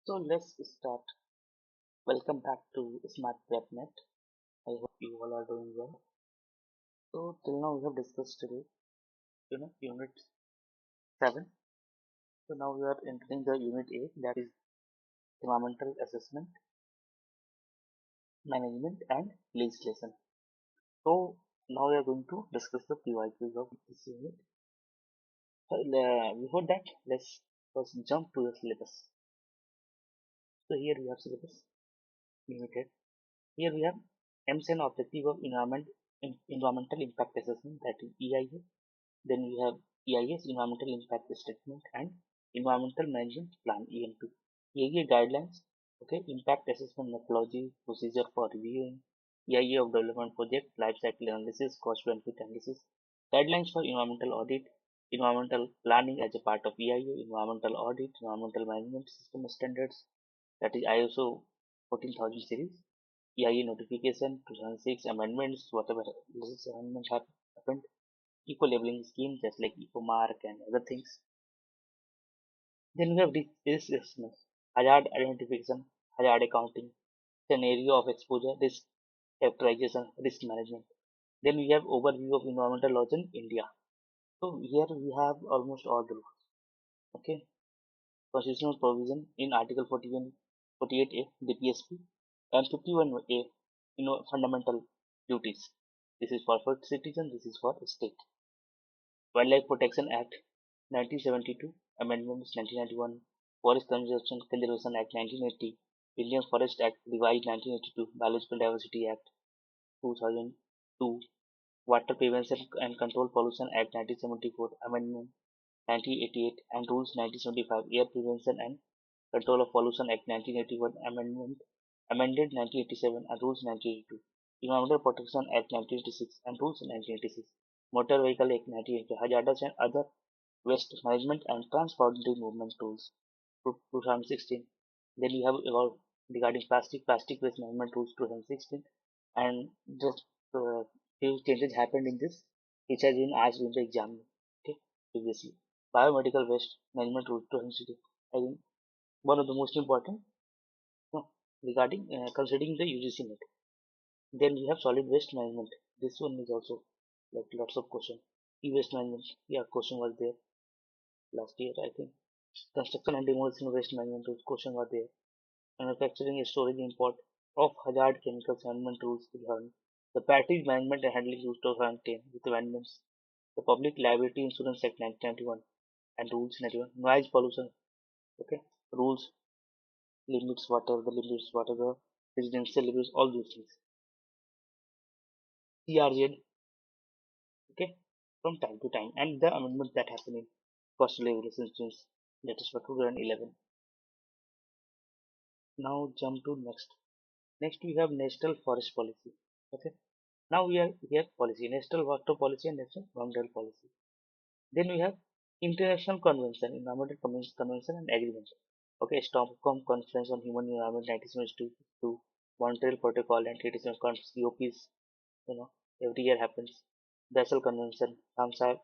So let's start. Welcome back to Smart Webnet. I hope you all are doing well. So till now we have discussed today, Unit 7. So now we are entering the Unit 8, that is Environmental Assessment, Management and Legislation. So now we are going to discuss the PYQs of this unit. So before that, let's first jump to the syllabus. So here we have syllabus, Unit 8. Here we have aims and objective of environmental impact assessment, that is EIA. Then we have EIS, Environmental Impact Statement, and Environmental Management Plan, EM2. EIA guidelines, okay, impact assessment methodology, procedure for reviewing, EIA of development project, life cycle analysis, cost benefit analysis, guidelines for environmental audit, environmental planning as a part of EIA, environmental audit, environmental management system standards, that is ISO 14000 series, EIA notification, 2006 amendments, whatever amendments have happened, eco-labeling scheme just like EcoMark and other things. Then we have risk assessment, hazard identification, hazard accounting, scenario of exposure, risk characterization, risk management. Then we have overview of environmental laws in India. So here we have almost all the laws. Okay, constitutional provision in Article 41, 48A, DPSP, and 51A, fundamental duties. This is for citizen. This is for state. Wildlife Protection Act 1972, Amendments 1991, Forest Conservation Act 1980, Indian Forest Act revised 1982, Biological Diversity Act 2002, Water Prevention and Control Pollution Act 1974, Amendment 1988, and Rules 1975, Air Prevention and Control of Pollution Act 1981, amended 1987, and Rules 1982, Environmental Protection Act 1986, and Rules 1986, Motor Vehicle Act 1980, Hazardous and Other Waste Management and Transboundary Movement Rules 2016. Then we have about regarding plastic waste management rules 2016, and just few changes happened in this, which has been asked in the exam, okay, previously. Biomedical waste management rules 2016. I think one of the most important, no, regarding considering the UGC net. Then we have solid waste management. This one is also like lots of question. E-waste management, yeah, question was there last year, I think. Construction and demolition waste management rules question were there. Manufacturing and storage import of hazard chemicals management rules 2000. The battery management and handling rules 2010 with amendments. The Public Liability Insurance Act 1991 and rules 91. Noise pollution, okay, rules, limits, whatever residential limits, all those things. CRZ, okay, from time to time, and the amendments that happen in coastal regulations, that is for 2011. Now jump to next. Next we have National Forest Policy. Okay. Now we are here policy, National Water Policy and National Environmental Policy. Then we have International Convention, Environmental Convention and Agreement. Okay, Stockholm Conference on Human Environment 1972, Montreal Protocol and Treaties and COPs, you know, every year happens. Basel Convention, Ramsar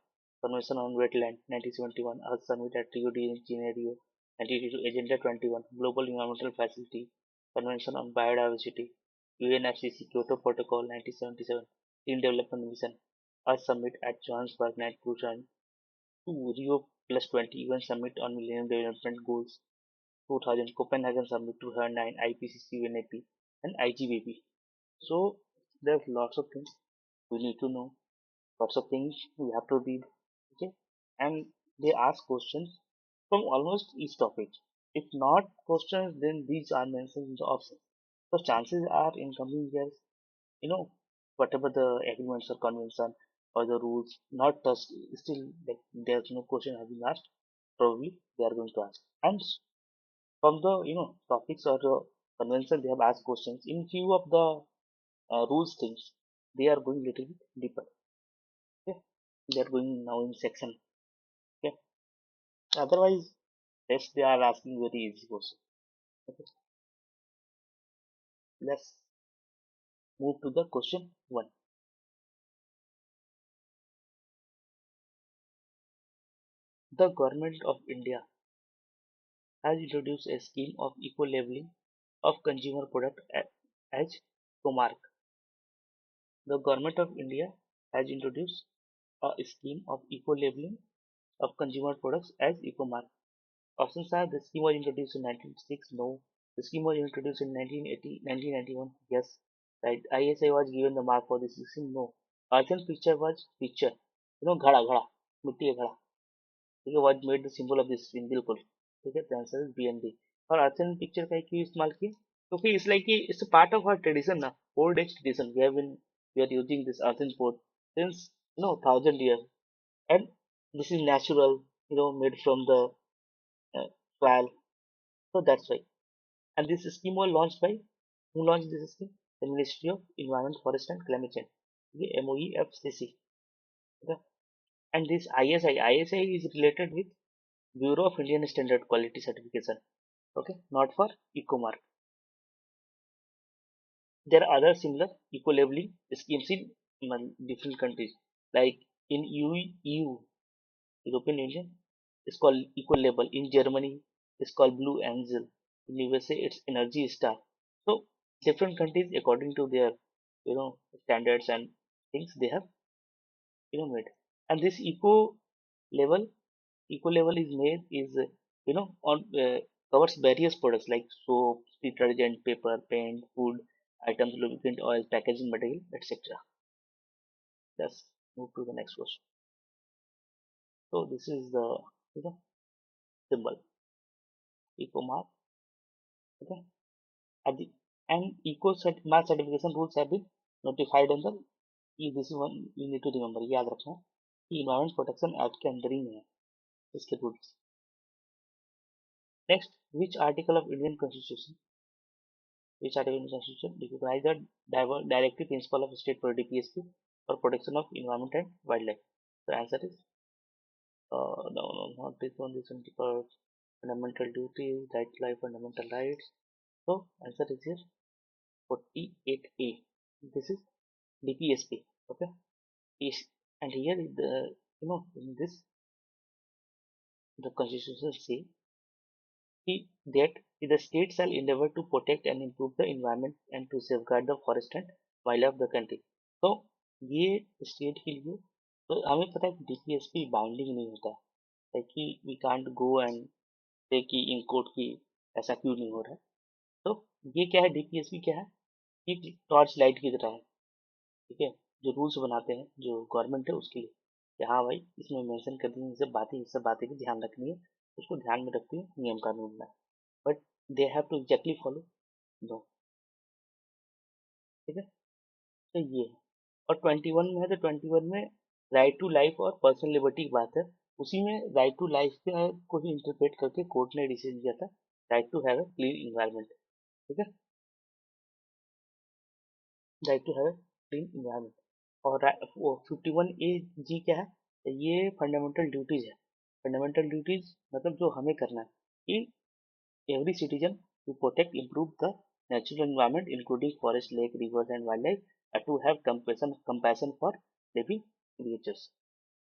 Convention on Wetland 1971, Earth Summit at Rio de Janeiro 1982, Agenda 21, Global Environmental Facility, Convention on Biodiversity, UNFCCC Kyoto Protocol 1977, Clean Development Mission, Earth Summit at Johannesburg 1992, Rio Plus 20 UN Summit on Millennium Development Goals 2000, Copenhagen Summit 2009, IPCC UNAP, and IGBP. So there's lots of things we need to know, lots of things we have to read, okay, and they ask questions from almost each topic. If not questions, then these are mentioned in the options. So chances are in coming years, you know, whatever the agreements or convention or the rules not touched, still like there's no question have been asked, probably they are going to ask. And from the topics or the convention they have asked questions in few of the rules things, they are going little bit deeper. Okay, they are going now in section. Okay, otherwise rest they are asking very easy question. Okay, let's move to the question one. The government of India has introduced a scheme of eco-labeling of consumer product as Comark. The Government of India has introduced a scheme of eco-labeling of consumer products as Ecomark. Options are: the scheme was introduced in 1906, no. The scheme was introduced in 1980, 1991, yes. Right. ISI was given the mark for this scheme, no. Earth and picture was picture, घड़ा घड़ा मिट्टी का घड़ा, ठीक है, what made the symbol of this scene, बिल्कुल ठीक है, the answer is B and D. और अर्थ एंड पिक्चर का क्यों इस्तेमाल किया? क्योंकि it's like it's a part of our tradition ना, old age tradition, we are using this earth and pot since 1000 years, and this is natural, made from the soil, so that's why. And this scheme was launched by, who launched this scheme? The Ministry of Environment, Forest and Climate Change, the MOEFCC. Okay? And this ISI is related with Bureau of Indian Standard Quality Certification. Okay, not for Ecomark. There are other similar eco-labeling schemes in different countries, like in EU, European Union, it's called eco-label. In Germany, it's called Blue Angel. In USA, it's Energy Star. So different countries, according to their, standards and things, they have, made. And this level, eco level is made is, on covers various products like soap, detergent, paper, paint, food items, lubricant, oil, packaging material, etc. Let's move to the next question. So this is the, symbol Ecomark. Okay, at the and mark certification rules have been notified under, this is one you need to remember, याद रखना कि environment protection act के अंदर ही में है इसके rules. Next, which article of Indian Constitution, recognize the directive principle of state for DPSP for protection of environment and wildlife? The answer is no, not this one. This one because fundamental duties, right to life, fundamental rights. So answer is here 48A. This is DPSP. Okay. Is, and here the, in this the constitution say that the state shall endeavor to protect and improve the environment and to safeguard the forest and wildlife of the country. तो ये state के लिए, तो हमें पता है DPSP binding नहीं होता है कि वी कांट गो एंड से कि इन कोर्ट की ऐसा क्यों नहीं हो रहा है. तो ये क्या है, डीपीएसपी क्या है, ये टॉर्च लाइट की तरह है. ठीक है, जो रूल्स बनाते हैं जो गवर्नमेंट है उसके लिए कि हाँ भाई इसमें मेंशन कर दी ये सब बातें की ध्यान रखनी है, उसको ध्यान में रखते हुए नियम कानून में, but they have to exactly follow दो. ठीक है, तो ये है. और 21 में है, तो 21 में राइट टू लाइफ और पर्सनल लिबर्टी की बात है. उसी में राइट टू लाइफ को ही इंटरप्रेट करके कोर्ट ने डिसीजन दिया था, right to have a clean environment. ठीक है, right to have a clean environment. और 51A(G) क्या है, तो ये फंडामेंटल ड्यूटीज है. फंडामेंटल ड्यूटीज मतलब जो हमें करना है कि every citizen to protect, improve the natural environment, including forest, lake, rivers, and wildlife, and to have compassion for living creatures.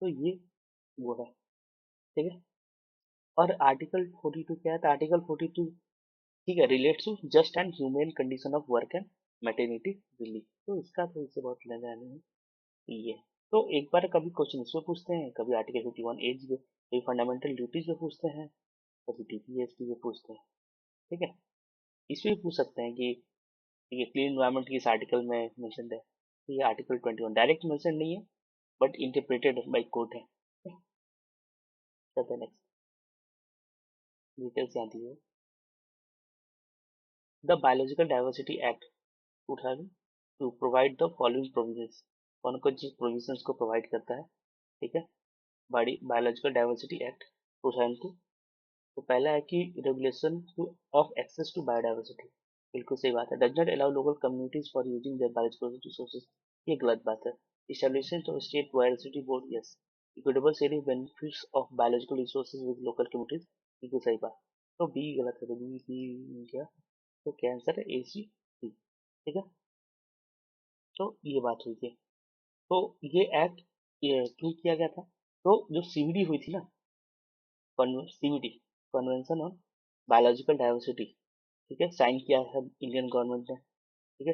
तो ये वो है. ठीक है, और आर्टिकल 42 क्या है, तो आर्टिकल 42 ठीक है relates to just and humane condition of work and maternity relief. तो इसका तो इससे बहुत लेना नहीं है ये. तो एक बार कभी क्वेश्चन इसमें पूछते हैं, कभी आर्टिकल 51(H) पे, कभी फंडामेंटल ड्यूटीज पे पूछते हैं, कभी डीपीएसपी पे पूछते हैं. ठीक है, इसमें भी पूछ सकते हैं कि ठीक है क्लीन इन्वायरमेंट किस आर्टिकल में मेंशन है, तो ये आर्टिकल 21 डायरेक्ट मेंशन नहीं है बट इंटरप्रेटेड बाय कोर्ट है. चलते हैं नेक्स्ट, डिटेल्स यहाँ दी है. The biological diversity act 2000 to provide the following provisions, कौन कौन सी प्रोविजंस को प्रोवाइड करता है. ठीक है, बायोलॉजिकल डाइवर्सिटी एक्ट 2002. तो पहला है कि regulation to of access to biodiversity, बिल्कुल सही बात है. Does not allow local communities for using their biological resources, ये गलत बात है. Establishment of state biodiversity board, yes. Equitable sharing benefits of biological resources with local communities, बिल्कुल सही बात. तो बी गलत है, तो बी क्या, तो क्या आंसर है, ए सी बी. ठीक है, तो ये बात हुई थी. तो ये एक्ट ये क्यों किया गया था, तो जो सीवीडी हुई थी ना, CVD, convention on biological diversity, ठीक है, साइन किया है इंडियन गवर्नमेंट ने, ठीक है,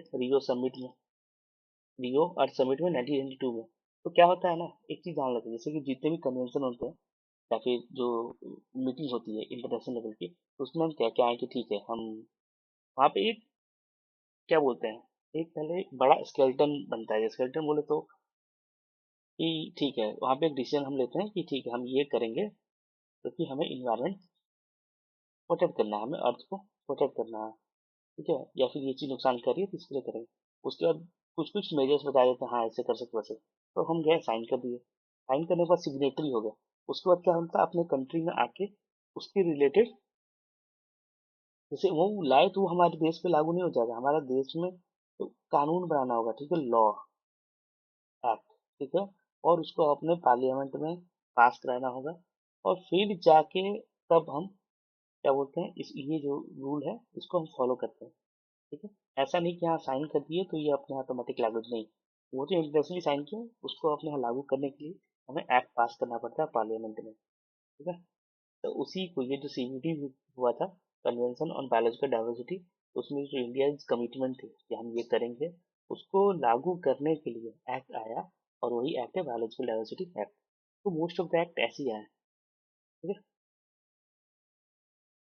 रियो अर्थ समिट में 1992 में। तो क्या होता है ना, एक चीज ध्यान रखिए, जैसे कि जितने भी कन्वेंशन होते हैं या फिर जो मीटिंग होती है इंटरनेशनल लेवल की, तो उसमें हम क्या क्या है कि ठीक है, हम वहाँ पे एक क्या बोलते हैं, एक पहले बड़ा स्केलेटन बनता है, स्केलेटन बोले तो कि ठीक है, वहाँ पे एक डिसीजन हम लेते हैं कि ठीक है, हम ये करेंगे क्योंकि हमें इन्वायरमेंट प्रोटेक्ट करना है, हमें अर्थ को प्रोटेक्ट करना है, ठीक है, या फिर ये चीज नुकसान कर रही है तो इसके लिए करेंगे। उसके बाद कुछ कुछ मेजर्स बता देते हैं, हाँ ऐसे कर सकते वैसे, तो हम गए साइन कर दिए, साइन करने के बाद सिग्नेटरी हो गया। उसके बाद क्या होता है, अपने कंट्री में आके उसके रिलेटेड जैसे वो लाए तो वो हमारे देश पे लागू नहीं हो जाएगा, हमारे देश में तो कानून बनाना होगा, ठीक है, लॉ एक्ट, ठीक है, और उसको अपने पार्लियामेंट में पास कराना होगा, और फिर जाके तब हम क्या बोलते हैं, इस ये जो रूल है इसको हम फॉलो करते हैं, ठीक है। ऐसा नहीं कि हाँ साइन कर दिए तो ये अपने ऑटोमेटिक लागू नहीं, वो जो इंटरनेशनली साइन किया उसको अपने यहाँ लागू करने के लिए हमें एक्ट पास करना पड़ता है पार्लियामेंट में, ठीक है। तो उसी को ये जो सीबीडी हुआ था, कन्वेंशन ऑन बायोलॉजिकल डाइवर्सिटी, उसमें जो इंडिया कमिटमेंट थी कि हम ये करेंगे, उसको लागू करने के लिए एक्ट आया, और वही एक्ट है बायोलॉजिकल डाइवर्सिटी एक्ट। तो मोस्ट ऑफ द एक्ट ऐसे ही आए हैं, ठीक है।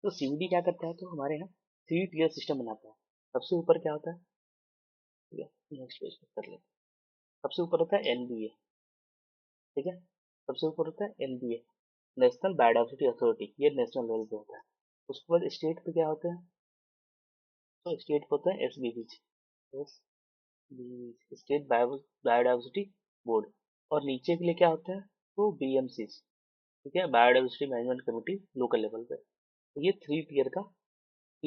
तो सीबीडी क्या करता है, तो हमारे यहाँ 3 टीयर सिस्टम बनाता है। सबसे ऊपर क्या होता है, ठीक है, नेक्स्ट पेज पर कर लेते हैं। सबसे ऊपर होता है एनबीए, ठीक है, सबसे ऊपर होता है एनबीए, नेशनल बायोडाइवर्सिटी अथॉरिटी, ये नेशनल लेवल पे होता है। उसके बाद स्टेट पे क्या होता है, तो स्टेट पे होता है एसबीबी, स्टेट बायोडाइवर्सिटी बोर्ड। और नीचे के लिए क्या होता है, तो बीएमसी, ठीक है, biodiversity management committee, local level पे। तो ये 3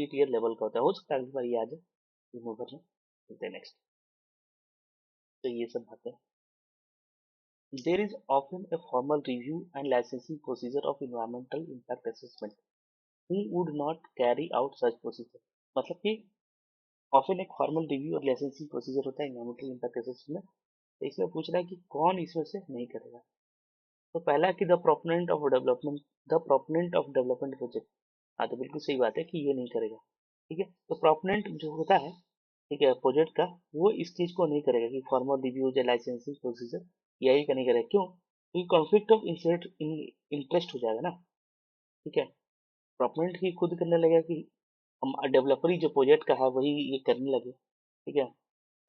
टीयर लेवल का होता है, हो सकता है अगली बार ये आ जाए, तीनों भरना। चलते हैं नेक्स्ट। तो ये सब बातें, there is often a formal review and licensing procedure of environmental impact assessment, who would not carry out such procedure। मतलब कि ऑफन एक फॉर्मल रिव्यू और लाइसेंसिंग प्रोसीजर होता है इन्वायरमेंटल इम्पैक्ट असेसमेंट में। तो इसमें पूछ रहा है कि कौन इसमें से नहीं करेगा। तो पहला है कि the proponent of development project. हाँ, तो बिल्कुल सही बात है कि ये नहीं करेगा, ठीक है। तो प्रोपोनेंट जो होता है, ठीक है, प्रोजेक्ट का, वो इस चीज को नहीं करेगा कि फॉर्मल रिव्यू या लाइसेंसिंग प्रोसीजर यही का नहीं करेगा। क्यों? क्योंकि कॉन्फ्लिक्ट ऑफ इंटरेस्ट हो जाएगा ना, ठीक है। प्रोपोनेंट ही खुद करने लगेगा कि हम डेवलपर ही जो प्रोजेक्ट का है वही ये करने लगे, ठीक है,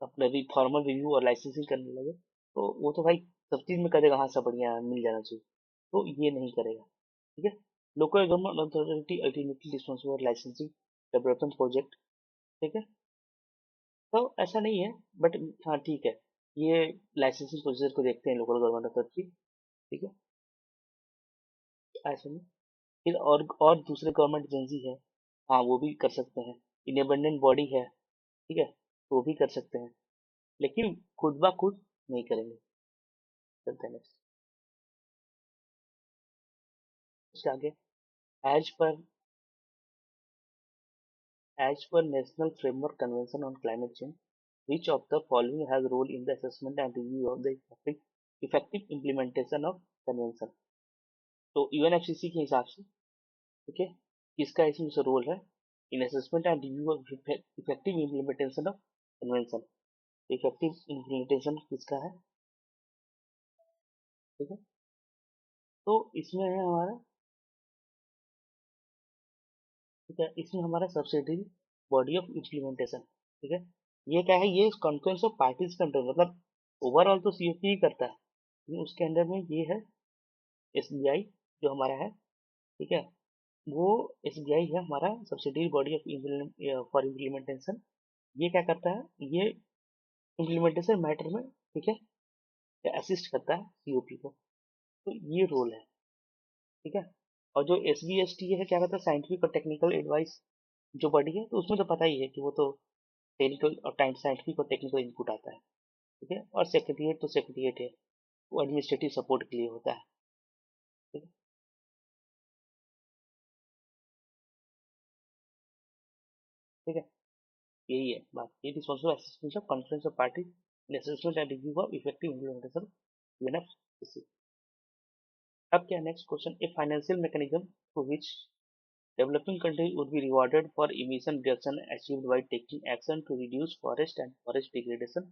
अपना फॉर्मल रिव्यू और लाइसेंसिंग करने लगे, तो वो तो भाई सब चीज में करेगा, हाँ सब बढ़िया मिल जाना चाहिए, तो ये नहीं करेगा, ठीक है। Local government authority ultimately responsible for licensing development project, ठीक है। तो ऐसा नहीं है, बट हाँ ठीक है, ये लाइसेंसिंग प्रोसीजर को देखते हैं लोकल गवर्नमेंट अथॉरिटी, ठीक है, ऐसा नहीं। फिर और दूसरे गवर्नमेंट एजेंसी है, हाँ वो भी कर सकते हैं। इंडिपेंडेंट बॉडी है, ठीक है, वो भी कर सकते हैं, लेकिन खुद ब खुद नहीं करेंगे। चलते हैं नेक्स्ट। उसके आगे, as per national framework convention on climate change, which of the following has role in the assessment and review of the effective implementation of convention। तो यूएनएफसीसी के हिसाब से, ठीक है, किसका इसमें से रोल है in assessment and review of effective implementation of convention. Effective implementation किसका है, ठीक है, तो इसमें है हमारा, ठीक है, इसमें हमारा सब्सिडरी बॉडी ऑफ इम्प्लीमेंटेशन, ठीक है। ये क्या है, ये कॉन्फ्रेंस ऑफ पार्टीज का अंडर, मतलब ओवरऑल तो सीओपी ही करता है, लेकिन उसके अंडर में ये है एसबीआई जो हमारा है, ठीक है, वो एसबीआई है हमारा subsidiary body of for implementation. ये क्या करता है, ये इम्प्लीमेंटेशन मैटर में, ठीक है, असिस्ट करता है सीओपी को। तो ये रोल है, ठीक है। और जो एस बी एस टी है, क्या कहता है, साइंटिफिक और टेक्निकल एडवाइस जो बॉडी है, तो उसमें तो पता ही है कि वो तो टेक्निकल और साइंटिफिक और टेक्निकल इनपुट आता है, ठीक है। और सेक्रेटरिएट तो सेक्रेटरिएट है, वो एडमिनिस्ट्रेटिव सपोर्ट के लिए होता है, ठीक है, ठीक है। यही है बात, ये responsible assistance of conference of party in assessment and review of effective implementation UNFCCC. अब क्या next question, a financial mechanism through which Developing countries would be rewarded for emission reduction achieved by taking action to reduce forest and forest degradation.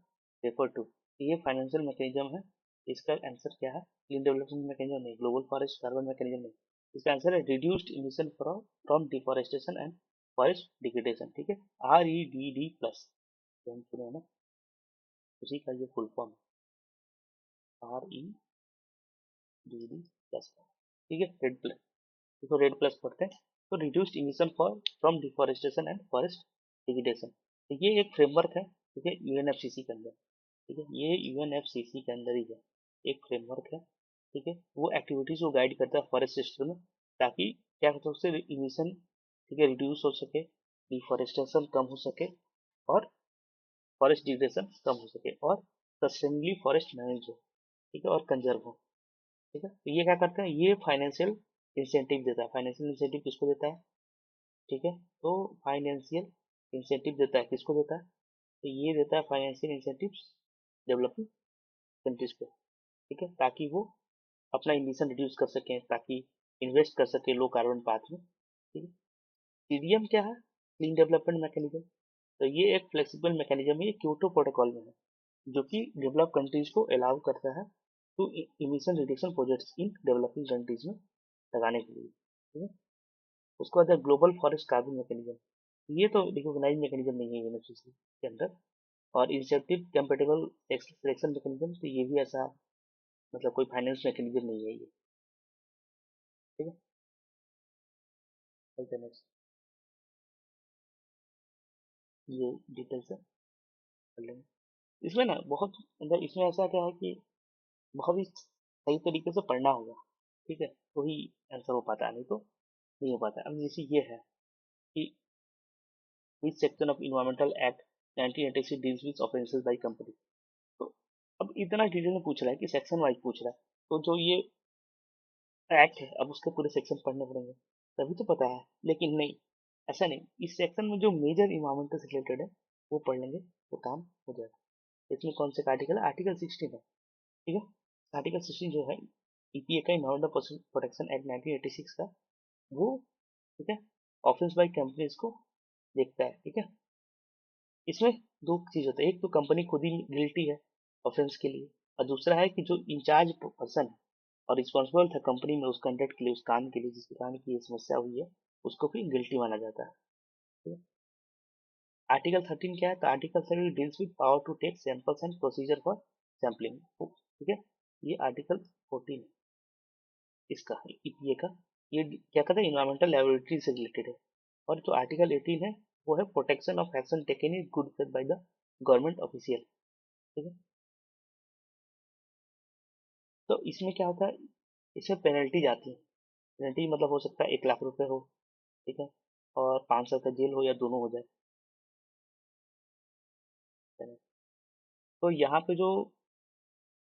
Refer to ये financial mechanism है. इसका answer क्या है? Clean development mechanism नहीं, global forest carbon mechanism नहीं. इसका answer है reduced emission from deforestation and forest degradation. ठीक है, REDD प्लस हम सुने ना, उसी का ये फुल फॉर्म है, REDD प्लस. ठीक है, रेड प्लस, इसको रेड प्लस पढ़ते हैं. तो reduced emission for from deforestation and forest degradation, तो ये एक फ्रेमवर्क है. ठीक है, UNFCC के अंदर. ठीक है, ये UNFCC के अंदर ही है, एक फ्रेमवर्क है. ठीक है, वो एक्टिविटीज को गाइड करता है फॉरेस्ट सिस्टम में, ताकि क्या होता है, उससे इमिशन, ठीक है, रिड्यूस हो सके, डिफॉरेस्टेशन कम हो सके, और फॉरेस्ट डिग्रेडेशन कम हो सके, और सस्टेनेबली फॉरेस्ट मैनेज हो. ठीक है, और कंजर्व हो. ठीक है, तो ये क्या करता है, ये फाइनेंशियल इंसेंटिव देता है. फाइनेंशियल इंसेंटिव किसको देता है? ठीक है, तो फाइनेंशियल इंसेंटिव देता है, किसको देता है? तो ये देता है फाइनेंशियल इंसेंटिव डेवलपिंग कंट्रीज को. ठीक है, ताकि वो अपना इमिशन रिड्यूस कर सकें, ताकि इन्वेस्ट कर सके लो कार्बन पाथ में. ठीक है, CDM क्या है? Clean development mechanism. तो ये एक फ्लेक्सिबल मैकेनिज्म है, ये क्योटो प्रोटोकॉल में है, जो कि डेवलप कंट्रीज को अलाउ करता है to emission reduction projects in developing countries में लगाने के लिए. ठीक है, उसके बाद है ग्लोबल फॉरेस्ट कार्बन मैकेनिज्म. ये तो रिकॉग्नाइज मैकेनिज्म नहीं है यूनिवर्सिटी के अंदर. और इंसेंटिव कंपेटेबल सिलेक्शन मैकेनिज्म, तो ये भी ऐसा, मतलब कोई फाइनेंस मैकेनिज्म नहीं है ये. ठीक है, चलते नेक्स्ट. ये डिटेल से कर लेंगे. इसमें ना बहुत, मतलब इसमें ऐसा क्या है कि बहुत ही सही तरीके से पढ़ना होगा. ठीक है, तो ही आंसर हो पाता है, नहीं तो नहीं हो पाता. अब जैसे ये है कि which section of environmental act 1986 deals with offences by company. तो अब इतना डिटेल में पूछ रहा है कि सेक्शन वाइज पूछ रहा है, तो जो ये एक्ट है, अब उसके पूरे सेक्शन पढ़ने पड़ेंगे तभी तो पता है. लेकिन नहीं, ऐसा नहीं. इस सेक्शन में जो मेजर इन्वायरमेंटल से रिलेटेड है वो पढ़ लेंगे तो काम हो जाएगा. इसमें कौन से आर्टिकल है? आर्टिकल 16 है. ठीक है, आर्टिकल 16 जो है EPA का, इन्वायरमेंटल प्रोटेक्शन एक्ट 1986 का, वो, ठीक है, ऑफेंस बाय कंपनीज को देखता है. ठीक है, इसमें दो चीज होता है, एक तो कंपनी खुद ही गिल्टी है ऑफेंस के लिए, और दूसरा है कि जो इंचार्ज पर्सन है और रिस्पॉन्सिबल था कंपनी में उस कंडक्ट के लिए, उस काम के लिए जिसके कारण की ये समस्या हुई है, उसको भी गिल्टी माना जाता है. ठीक है? आर्टिकल 13 क्या है? तो article 13 deals with power to take samples and procedure for sampling. ठीक है, ये आर्टिकल 14 इसका, EPA का, ये क्या कहता है, इन्वायरमेंटल लेबोरेटरी से रिलेटेड है. और जो आर्टिकल 18 है वो है protection of action taken is good faith by the government official. ठीक है, तो इसमें क्या होता है, इसमें पेनल्टी जाती है. पेनल्टी मतलब हो सकता है 1 लाख रुपए हो. ठीक है, और 5 साल का जेल हो, या दोनों हो जाए. तो यहाँ पे जो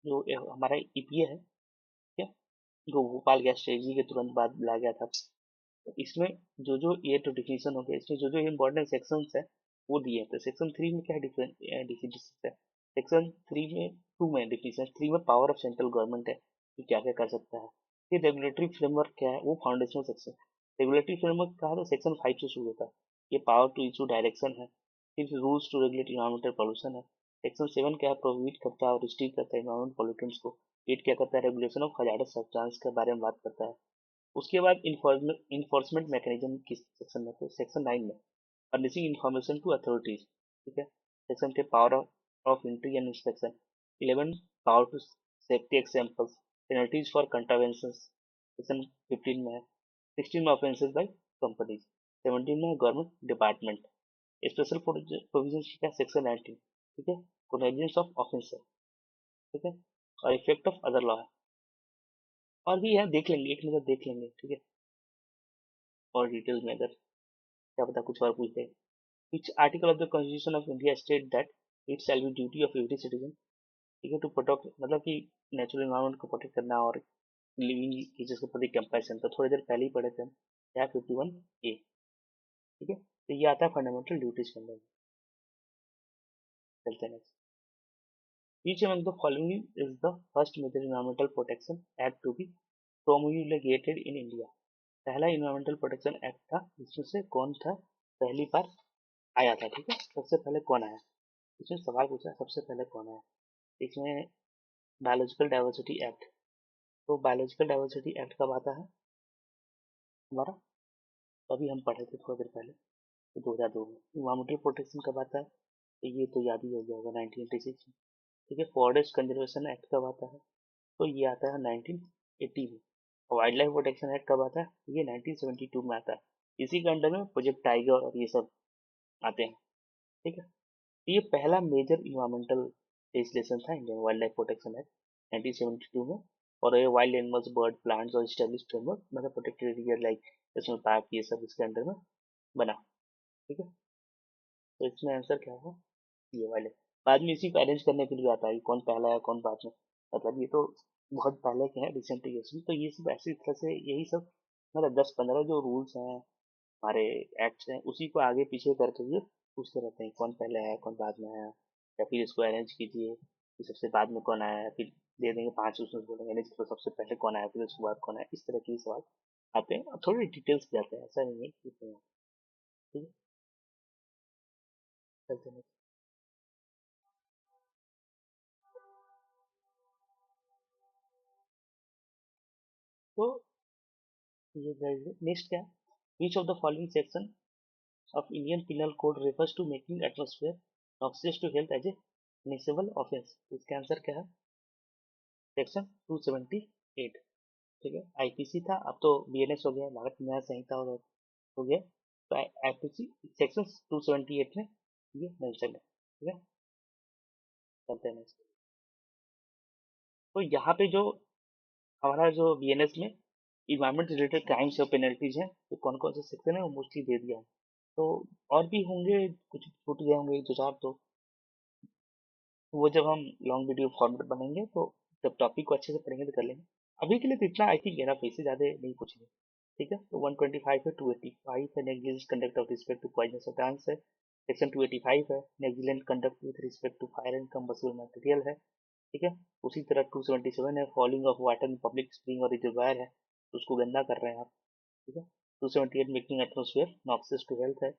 जो हमारा EPA है, ठीक है, जो भोपाल गैस स्ट्रेटजी के तुरंत बाद लाया गया था, तो इसमें जो जो ये तो डिफिनेशन हो गया, इसमें जो जो इम्पोर्टेंट सेक्शंस है वो दिए हैं. तो सेक्शन 3 में क्या डिफिनेशन है? सेक्शन 3 में, 2 में डिफिनेशन, 3 में पावर ऑफ सेंट्रल गवर्नमेंट है कि क्या क्या कर सकता है. ये रेगुलेटरी फ्रेमवर्क क्या है, वो फाउंडेशनल सेक्शन. रेगुलेटरी फ्रेमवर्क कहा तो सेक्शन 5 से शुरू होता है. ये पावर टू इशू डायरेक्शन है. फिर rules to regulate environmental pollution है. सेक्शन 7 क्या है, प्रोहिबिट करता है और रिस्ट्रिक्ट करता है इन्वायरमेंट पॉल्यूटेंट्स को. 8 क्या करता है, रेगुलेशन ऑफ हजार्डस सब्सटेंस के बारे में बात करता है. उसके बाद इन्फोर्समेंट मैकेनिज्म किस सेक्शन में? तो सेक्शन 9 में फर्निशिंग इन्फॉर्मेशन टू अथॉरिटीज. ठीक है, सेक्शन के power of entry and inspection. 11 power to safety examples, penalties for contravention, section 15 में है. 16 में ऑफेंसेस बाय कंपनीज. 17 में गवर्नमेंट डिपार्टमेंट. स्पेशल प्रोविजन क्या, सेक्शन 19. ठीक है, कॉग्निजेंस ऑफ ऑफेंस है. ठीक है, और इफेक्ट ऑफ अदर लॉ है. और भी है, देख लेंगे, एक नजर देख लेंगे. ठीक है, और डिटेल में अगर क्या पता कुछ और पूछ दे. Which article of the Constitution of India state that it shall be duty of every citizen, ठीक है, टू प्रोटेक्ट, मतलब कि नेचुरल एनवायरनमेंट को प्रोटेक्ट करना और लिविंग चीजेस के प्रति कंपैशन. तो थोड़ी देर पहले ही पढ़े थे हम, क्या 51A. ठीक है, तो ये आता है फंडामेंटल ड्यूटीज के अंदर. चलते हैं next. Which among the following is the first major environmental protection act to be promulgated in India? पहला इन्वायरमेंटल प्रोटेक्शन एक्ट था, इसमें से कौन था पहली बार आया था, ठीक है, सबसे पहले कौन आया, इसमें सवाल पूछा सबसे पहले कौन आया। इसमें बायोलॉजिकल डाइवर्सिटी एक्ट, तो बायोलॉजिकल डाइवर्सिटी एक्ट कब आता है हमारा, अभी हम पढ़े थे थोड़ी देर पहले, तो 2002 में। इन्वायरमेंटल प्रोटेक्शन कब आता है, तो ये तो याद ही हो गया होगा 1986 में। ठीक है, फॉरेस्ट कंजर्वेशन एक्ट कब आता है, तो ये आता है 1980 में। वाइल्ड लाइफ प्रोटेक्शन एक्ट कब आता है, ये 1972 में आता है। इसी के अंडर में प्रोजेक्ट टाइगर और ये सब आते हैं। ठीक है, तो ये पहला मेजर इन्वायरमेंटल लेजिस्लेशन था, Indian wild life protection act 1972 में। और ये वाइल्ड एनिमल्स, बर्ड, प्लांट्स और स्टैब्लिश फ्रेमवर्क मतलब protected area like national park, ये सब इसके अंडर में बना। ठीक है, तो इसमें आंसर क्या होगा, ये वाले। बाद में इसी को अरेंज करने के लिए आता है कि कौन पहला है कौन बाद में, मतलब ये तो बहुत पहले के हैं, रिसेंट ईयर्स में। तो ये सब ऐसी तरह से यही सब मतलब 10-15 जो रूल्स हैं हमारे, एक्ट्स हैं, उसी को आगे पीछे करके ये पूछते रहते हैं कौन पहले आया कौन बाद में आया, या फिर इसको अरेंज कीजिए कि सबसे बाद में कौन आया, फिर दे देंगे 5 उसमें बोलेंगे नहीं तो सबसे पहले कौन आया फिर उसके बाद कौन आया, इस तरह के सवाल आते हैं और थोड़ी डिटेल्स भी आते हैं, ऐसा नहीं है कि इतने हैं। ठीक है, चलते हैं। तो ये नेक्स्ट क्या है, विच of the following section of Indian Penal Code refers to making atmosphere noxious to health as a punishable offense। इसका आंसर क्या है, सेक्शन 278। ठीक है, आईपीसी था, अब तो बीएनएस हो गया, भारत न्याय संहिता हो गया। तो आईपीसी सेक्शन 278 में ये मेंशन है। ठीक है, चलते हैं next। तो यहाँ पे जो हमारा जो बीएनएस में इन्वायरमेंट रिलेटेड क्राइम्स और पेनल्टीज हैं, तो कौन कौन से सेक्शन है वो मोस्टली दे दिया है। तो और भी होंगे, कुछ छूट गए होंगे एक दो चार, तो वो जब हम लॉन्ग वीडियो फॉर्मेट बनेंगे तो जब टॉपिक को अच्छे से पढ़ेंगे तो कर लेंगे। अभी के लिए तो इतना आई थिंक एनफ है, इससे ज़्यादा नहीं पूछेंगे। ठीक है, तो 125 है, 285 है negligence conduct of respect to poisonous substance है, सेक्शन 285 है negligent conduct with respect to fire and combustible material है। ठीक है, उसी तरह 277 है fouling of water in public spring और रिजर्वायर है, तो उसको गंदा कर रहे हैं आप। ठीक है, 278 making atmosphere noxious to health है।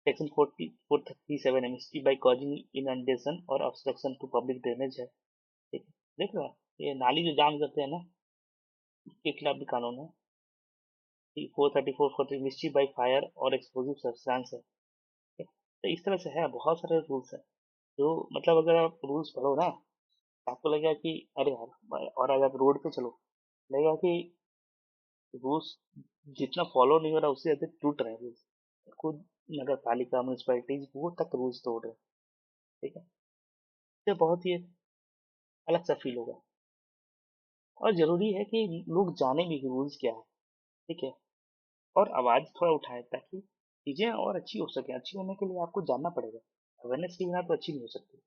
सेक्शन 437 है मिस्टी बाई कॉजिंग इनंडेशन और ऑब्स्ट्रक्शन टू पब्लिक ड्रेनेज है। ठीक है, देख रहे हो ये नाली जो जाम करते हैं ना, इसके खिलाफ भी कानून है। 434 मिस्टी बाई फायर और एक्सप्लोजिव सब्सटेंस है। ठीक है? तो इस तरह से है, बहुत सारे रूल्स है जो मतलब अगर आप रूल्स पढ़ो ना, तो आपको लगेगा कि अरे यार, और अगर आप रोड पे चलो लगेगा कि रूल्स जितना फॉलो नहीं हो रहा उससे ज्यादा टूट रहे हैं रूल्स, खुद नगर पालिका म्यूनसिपैलिटीज वो तक रूल्स तोड़ रहे हैं। ठीक है, ये बहुत ही अलग सा फील होगा। और जरूरी है कि लोग जाने भी कि रूल्स क्या है। ठीक है, और आवाज थोड़ा उठाएं ताकि चीजें और अच्छी हो सके। अच्छी होने के लिए आपको जानना पड़ेगा, अवेयरनेस के बिना तो अच्छी नहीं हो सकती।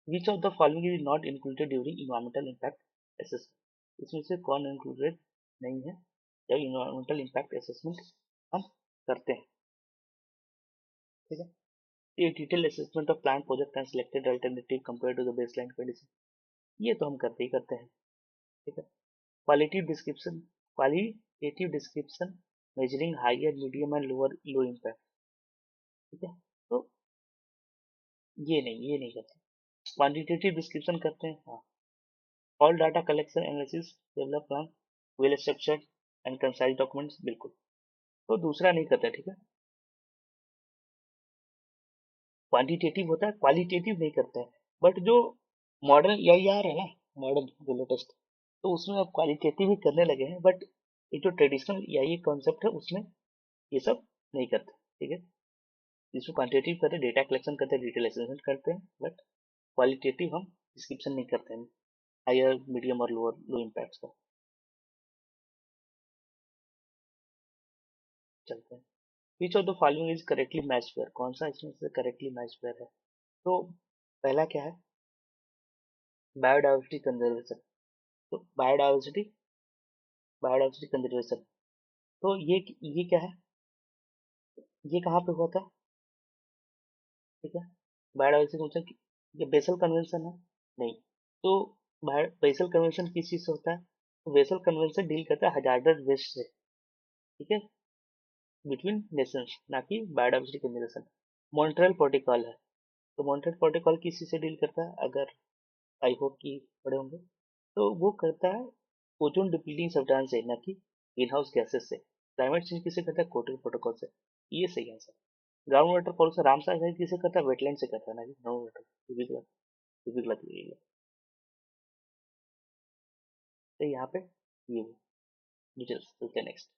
विच of the following is not included during environmental impact assessment, इसमें से कौन इंक्लूडेड नहीं है जब इन्वायरमेंटल इम्पैक्ट असेसमेंट हम करते हैं। ठीक है, ये detail assessment of plan project and selected alternative compare to the baseline condition, ये तो हम करते ही करते हैं। ठीक है, qualitative description measuring higher medium and lower low impact. ठीक है, तो ये नहीं करते। क्वांटिटेटिव डिस्क्रिप्शन करते हैं, हाँ। All data collection analysis develop plan well structured and concise documents, बिल्कुल। तो दूसरा नहीं करता। ठीक है, क्वांटिटेटिव होता है, क्वालिटेटिव नहीं करते हैं। बट जो मॉडर्न एआई आ रहा है ना, मॉडर्न जो लेटेस्ट, तो उसमें अब क्वालिटेटिव ही करने लगे हैं। बट ये जो ट्रेडिशनल एआई कॉन्सेप्ट है उसमें ये सब नहीं करते। ठीक है, जिसमें क्वांटिटेटिव करते हैं, डेटा कलेक्शन करते हैं, डिटेल एसेसमेंट करते हैं, बट क्वालिटेटिव हम डिस्क्रिप्शन नहीं करते हैं हायर मीडियम और लोअर लो इम्पैक्ट का। चलते हैं, विच of the following is correctly match pair, कौन सा इसमें से करेक्टली मैच पेयर है। तो पहला क्या है, बायोडाइवर्सिटी कंजर्वेशन। तो बायोडाइवर्सिटी कंजर्वेशन, तो ये क्या है, ये कहाँ पे हुआ था। ठीक है, बायोडाइवर्सिटी कंजर्वेशन, ये बेसल कन्वेंशन है नहीं, तो बेसल कन्वेंशन किस चीज से होता है? तो बेसल कन्वेंशन डील करता है हजार्डस वेस्ट से, ठीक है, बिटवीन नेशंस, ना कि बायोडाइवर्सिटी कंजर्वेशन। मॉन्ट्रियल प्रोटोकॉल है, तो मॉन्ट्रियल प्रोटोकॉल किस चीज से डील करता है, अगर आई होप कि पढ़े होंगे, तो वो करता है ओजोन डिप्लीटिंग सब्सटेंस से, ना कि ग्रीन हाउस गैसेस से। क्लाइमेट चेंज किसे करता है, कोटल प्रोटोकॉल से। ये सही answer. Ground water policy Ramsar site किसे करता है, वेटलैंड से करता है, ना कि ग्राउंड वाटर। ये भी गलत, ये भी गलत, ये भी गलत। तो यहाँ पे ये डिटेल्स चलते हैं next.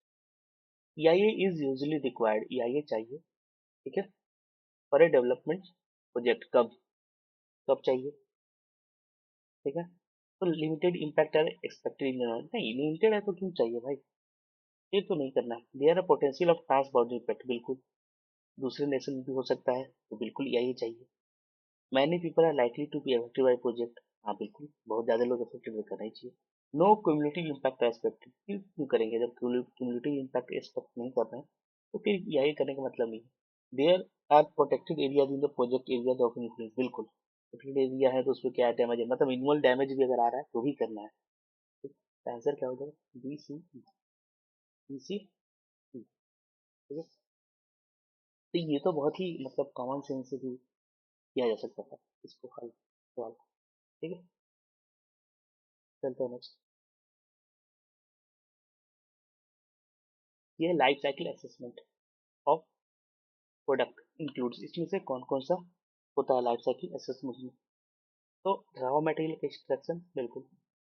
EIA is usually required, EIA चाहिए, ठीक है, फॉर ए डेवलपमेंट प्रोजेक्ट। कब कब चाहिए, ठीक है, तो limited impact are expected in, नहीं लिमिटेड है तो क्यों चाहिए भाई, ये तो नहीं करना है। There are potential of trans border effect, बिल्कुल, दूसरे नेशन में भी हो सकता है, तो बिल्कुल यही चाहिए। Many people are likely to be affected by project, हाँ बिल्कुल, बहुत ज्यादा लोग अफेक्टेड करना ही चाहिए। नो क्यूमुलेटिव इम्पैक्ट एक्सपेक्टेड, क्यों क्यों करेंगे, जब क्यूमुलेटिव इम्पैक्ट एक्सपेक्ट नहीं कर रहे हैं तो फिर यही करने का मतलब नहीं है। There are protected areas in the project area of influence, बिल्कुल, प्रोटेक्टेड एरिया है तो उसमें क्या डैमेज है, मतलब मिनिमल डैमेज भी अगर आ रहा है तो भी करना है। आंसर क्या होगा, बी सी, बी सी, ठीक है। तो ये तो बहुत ही मतलब कॉमन सेंस से भी किया जा सकता था इसको हल सवाल, ठीक है। चलते हैं नेक्स्ट। ये life cycle assessment of product includes, इसमें से कौन कौन सा होता है लाइफ साइकिल असेसमेंट में? तो रॉ मटेरियल एक्सट्रैक्शन, बिल्कुल,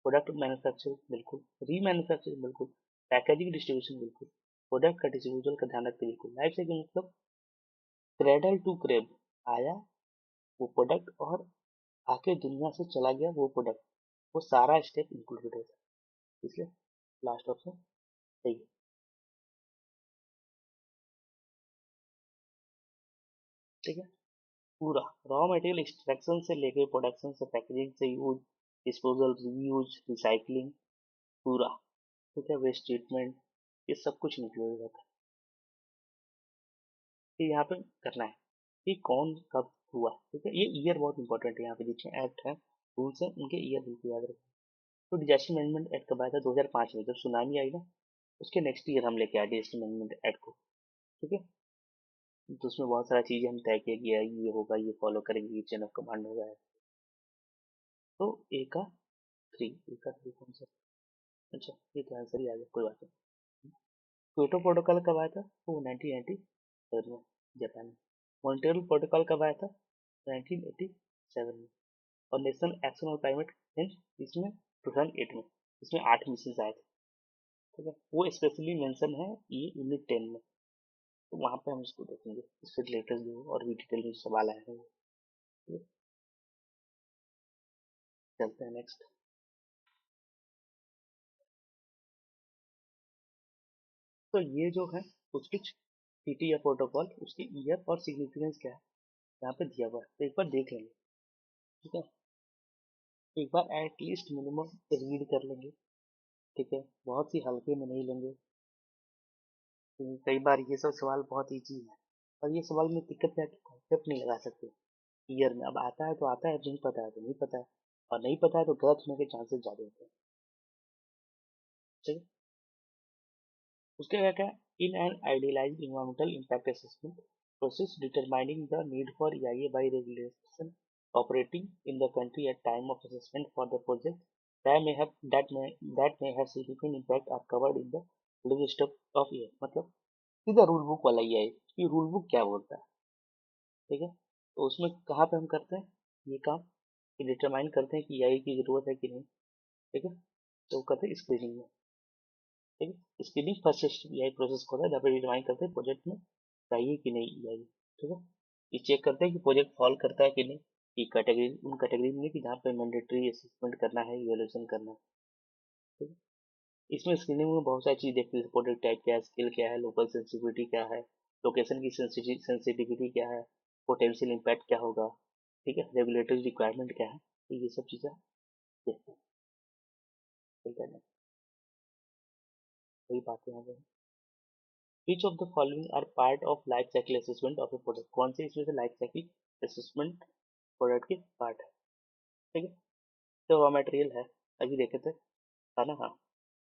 प्रोडक्ट मैन्युफैक्चरिंग, बिल्कुल, रीमैन्युफैक्चरिंग, बिल्कुल, पैकेजिंग डिस्ट्रीब्यूशन, बिल्कुल, प्रोडक्ट का डिस्ट्रीब्यूशन का ध्यान रखते, बिल्कुल। लाइफ साइकिल मतलब क्रेडल टू क्रेब, आया वो प्रोडक्ट और आके दुनिया से चला गया वो प्रोडक्ट, वो सारा स्टेप इंक्लूडेड होता है, इसलिए लास्ट ऑप्शन सही है, ठीक है। पूरा रॉ मटेरियल एक्सट्रैक्शन से लेके प्रोडक्शन से पैकेजिंग से यूज, डिस्पोजल, रीयूज, रिसाइकलिंग, पूरा, ठीक है, वेस्ट ट्रीटमेंट, ये सब कुछ इंक्लूड रहता है। फिर यहाँ पे करना है कि कौन कब हुआ, ठीक है, ये ईयर बहुत इंपॉर्टेंट है, यहाँ पे जितने एक्ट हैं, रूल्स हैं, उनके ईयर बिल्कुल याद रखें। तो डिजास्टर मैनेजमेंट एक्ट कब आया था, 2005 में, जब सुनामी आई ना, उसके नेक्स्ट ईयर हम लेके आए डिजास्टर मैनेजमेंट एक्ट को, ठीक है। तो उसमें बहुत सारी चीजें हम तय किया गया, ये होगा, ये फॉलो करेंगे, ये चेन ऑफ कमांड होगा। तो ए का थ्री, ए का थ्री कौन सा, अच्छा ये तो आंसर ही आ गया, कोई बात नहीं। क्योटो प्रोटोकॉल कब आया था, वो 1987 में, जापान में। मॉन्ट्रियल प्रोटोकॉल कब आया था, 1987 में। और national action on climate change, इसमें 2008 में, इसमें 8 मिशन आए थे, ठीक है, वो स्पेशली मेंशन है ये यूनिट 10 में, तो वहां पे हम इसको देखेंगे, इससे रिलेटेड जो और भी डिटेल में सवाल आए हैं वो, ठीक है। चलते हैं नेक्स्ट। तो ये जो है कुछ कुछ टीटी या प्रोटोकॉल, उसकी ईयर और सिग्निफिकेंस क्या है यहाँ पे दिया हुआ है, तो एक बार देख लेंगे, ठीक है, एक बार एटलीस्ट मिनिमम रीड कर लेंगे, ठीक है, बहुत ही हल्के में नहीं लेंगे, क्योंकि कई बार ये सब सवाल बहुत ईजी है, और ये सवाल में दिक्कत है कि कॉन्सेप्ट नहीं लगा सकते ईयर में, अब आता है तो आता है, नहीं पता है तो नहीं पता है, और नहीं पता है तो गलत होने के चांसेस ज्यादा होते हैं, ठीक है। उसके बाद क्या, in an idealised environmental impact assessment process determining the need for EIA by regulation operating in the country at time of assessment for the project that may have significant impact are covered in the list of year, मतलब सीधा rule book वाला ही है कि rule book क्या बोलता है, ठीक है। तो उसमें कहाँ पे हम करते हैं ये काम, कि डिटरमाइन करते हैं कि EIA की जरूरत है कि नहीं, ठीक है, तो वो करते हैं स्क्रीनिंग में, ठीक है। स्क्रीनिंग फर्स्ट EIA प्रोसेस होता है जहाँ पे डिटरमाइन करते हैं प्रोजेक्ट में चाहिए कि नहीं EIA, ठीक है। ये चेक करते हैं कि प्रोजेक्ट फॉल करता है कि नहीं, कि कैटेगरी, उन कैटेगरी में कि जहाँ पे मैंडेटरी असेसमेंट करना है, इवैल्यूएशन करना है, ठीक है। इसमें स्क्रीनिंग में बहुत सारी चीज देखते हैं, प्रोडक्ट टाइप क्या है, स्किल क्या है, लोकल सेंसिटिविटी क्या है, लोकेशन की सेंसिटिविटी क्या है, पोटेंशियल इम्पैक्ट क्या होगा, ठीक है, रेगुलेटरी रिक्वायरमेंट क्या है, तो ये सब चीजें देखते हैं, ठीक है ना, वही बातें हैं। Which of the following are part of life cycle assessment of a product, कौन से इसमें से लाइफ साइकिल असेसमेंट प्रोडक्ट के पार्ट है, ठीक है। तो रॉ मटेरियल है, अभी देखे थे, था ना? हाँ।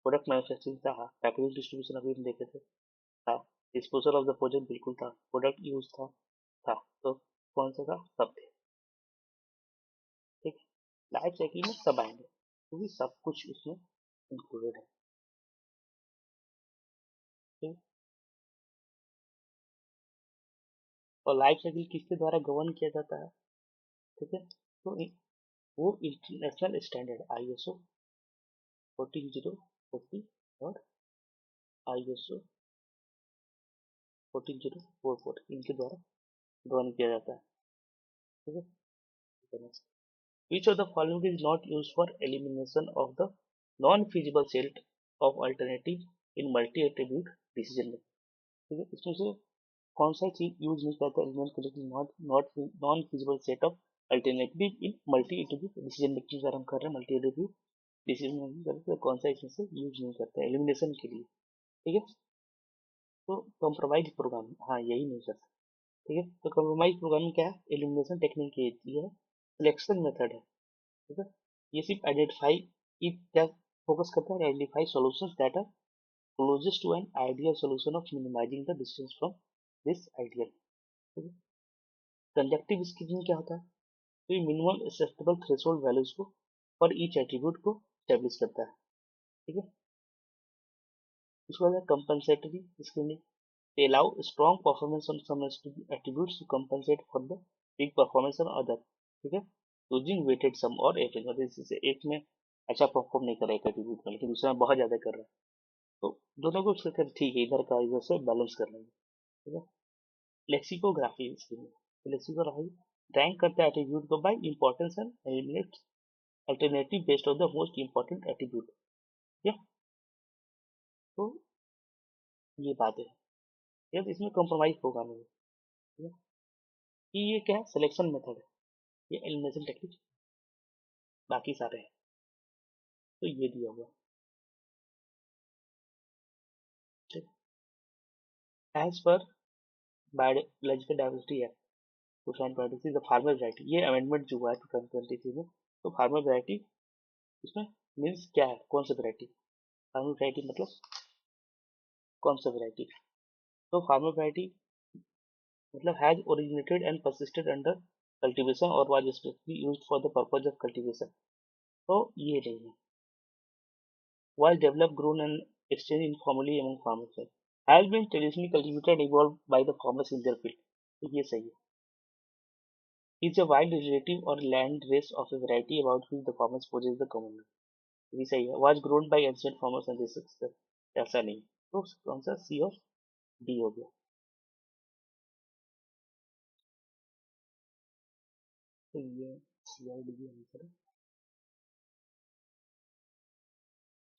प्रोडक्ट मैन्युफैक्चरिंग था, हाँ। पैकेजिंग डिस्ट्रीब्यूशन अभी हम देखे थे, था। डिस्पोजल ऑफ द प्रोडक्ट बिल्कुल था। प्रोडक्ट यूज था, था। तो कौन सा था? सब थे। ठीक। लाइफ साइकिल में सब आएंगे क्योंकि सब कुछ उसमें इंक्लूडेड है। ठीक। और लाइफ साइकिल किसके द्वारा गवर्न किया जाता है? ठीक है। तो वो इंटरनेशनल स्टैंडर्ड ISO 14040 और ISO 14044 इनके द्वारा गवर्न किया जाता है। ठीक है। Which of the following is not used for elimination of the non-feasible set of alternative in multi-attribute decision making? ठीक है, इसमें से कौन सा चीज यूज नहीं करता एलिमेंट को, लेकिन not non feasible set of alternative in multi attribute decision making अगर हम कर रहे हैं, मल्टी एट्रीब्यूट डिसीजन मेकिंग कर रहे हैं, तो कौन सा इसमें से यूज नहीं करता एलिमिनेशन के लिए? ठीक है। तो कंप्रोमाइज प्रोग्रामिंग, हाँ यही नहीं करता। ठीक है। तो कंप्रोमाइज प्रोग्रामिंग क्या है? एलिमिनेशन टेक्निक की है, सिलेक्शन मेथड है। ठीक है। ये सिर्फ आइडेंटिफाई, ये क्या फोकस करता है? Identify solutions that are closest to an ideal solution of minimising the distance from this ideal. ठीक है। कंजक्टिव स्कीमिंग क्या होता है? तो ये मिनिमम एक्सेप्टेबल थ्रेशोल्ड वैल्यूज को फॉर ईच एट्रीब्यूट को स्टेब्लिश करता है। ठीक है। उसके बाद compensatory scheming, they allow strong performance on some attributes to compensate for the weak performance on other। ठीक है। यूजिंग वेटेड सम और एवरेज, मतलब जैसे एक में अच्छा परफॉर्म नहीं कर रहा है एक एट्रीब्यूट में, लेकिन दूसरे में बहुत ज्यादा कर रहा है, तो दोनों को उसके ठीक है, इधर का इधर से बैलेंस कर लेंगे। ठीक है। लेक्सिकोग्राफी स्कीम, लेक्सिकोग्राफी रैंक करता है एट्रीब्यूट को by importance and eliminate alternative based on the most important attribute. ठीक है। तो ये बात है। ये तो इसमें कॉम्प्रोमाइज प्रोग्रामिंग है। ठीक है। कि ये क्या है? सिलेक्शन मेथड है, ये एलिमिनेशन टेक्निक, बाकी सारे हैं। तो ये दिया हुआ। ठीक। एज पर biological diversity act 2023 the farmer variety, ये अमेंडमेंट जो हुआ है 2023 में, तो फार्मर वैरायटी इसमें मीन्स क्या है? कौन सा वैरायटी? फार्मर वैरायटी मतलब कौन सा वैरायटी? तो फार्मर वैरायटी मतलब has originated and persisted under cultivation और was specifically used for the purpose of cultivation. तो ये नहीं है। was developed, grown and exchanged informally among farmers, has been traditionally cultivated and evolved by the farmers in their field। तो ये सही है। Is a wild relative or land race of a variety about which the farmers possess the common name। ये सही है। Was grown by ancient farmers and their successors। ऐसा नहीं। तो कौन सा? C और D हो गया। तो ये C और D आंसर है।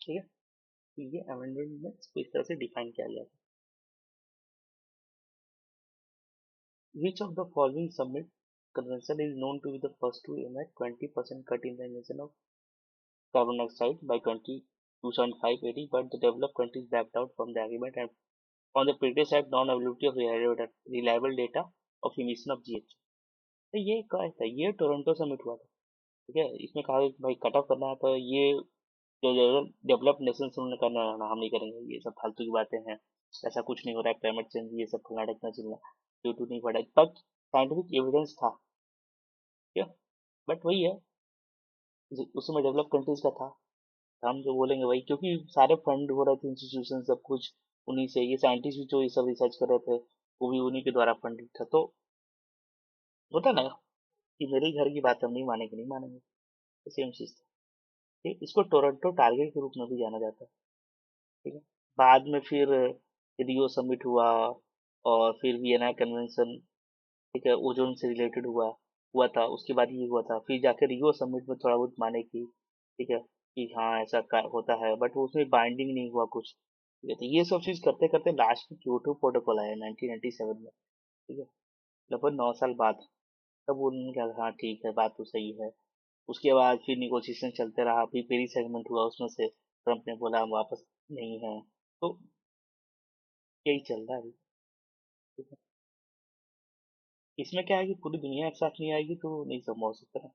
ठीक है। तो ये अमेंडमेंट में इसको इस तरह से डिफाइन किया गया था। Which of the following summit convention is known to be the first to aim at 20% cut in the emission of carbon dioxide by 2005 AD, but the developed countries backed out from the agreement and on the pretext at non-availability of reliable data of emission of GH। तो ये कहा था, ये Toronto summit हुआ था। ठीक है। इसमें कहा कि भाई कट ऑफ करना है, तो ये जो डेवलप्ड नेशन उन्होंने करना है, हम नहीं करेंगे, ये सब फालतू की बातें हैं, ऐसा कुछ नहीं हो रहा है, क्लाइमेट चेंज ये सब फलना ढकना चलना, ड्यू नहीं पड़ा, तब साइंटिफिक एविडेंस था। क्या? बट वही है, उसमें डेवलप कंट्रीज का था, हम जो बोलेंगे वही, क्योंकि सारे फंड हो रहे थे, इंस्टीट्यूशन सब कुछ उन्हीं से, ये साइंटिस्ट भी जो ये सब रिसर्च कर रहे थे वो भी उन्हीं के द्वारा फंडित था। तो होता ना कि मेरे ही घर की बात हम नहीं मानेंगे, नहीं मानेंगे, तो सेम चीज था। ठीक, इसको टोरंटो टारगेट के रूप में भी जाना जाता है। ठीक है। बाद में फिर रियो समिट हुआ, और फिर वियना कन्वेंशन, ठीक है, ओजोन से रिलेटेड हुआ हुआ था, उसके बाद ये हुआ था, फिर जाकर रियो समिट में थोड़ा बहुत माने की, ठीक है, कि हाँ ऐसा होता है, बट वो उसमें बाइंडिंग नहीं हुआ कुछ। ठीक है। तो ये सब चीज करते करते लास्ट में क्योटो प्रोटोकॉल आया 1997 में। ठीक है। लगभग 9 साल बाद तब उन्होंने कहा हाँ ठीक है, बात तो सही है। उसके बाद फिर निगोशिएशन चलते रहा, फिर पेरिस एग्रीमेंट हुआ, उसमें से ट्रम्प ने बोला हम वापस नहीं है। तो यही चल रहा है अभी। ठीक है। इसमें क्या है कि पूरी दुनिया एक साथ नहीं आएगी तो नहीं संभव हो सकता है।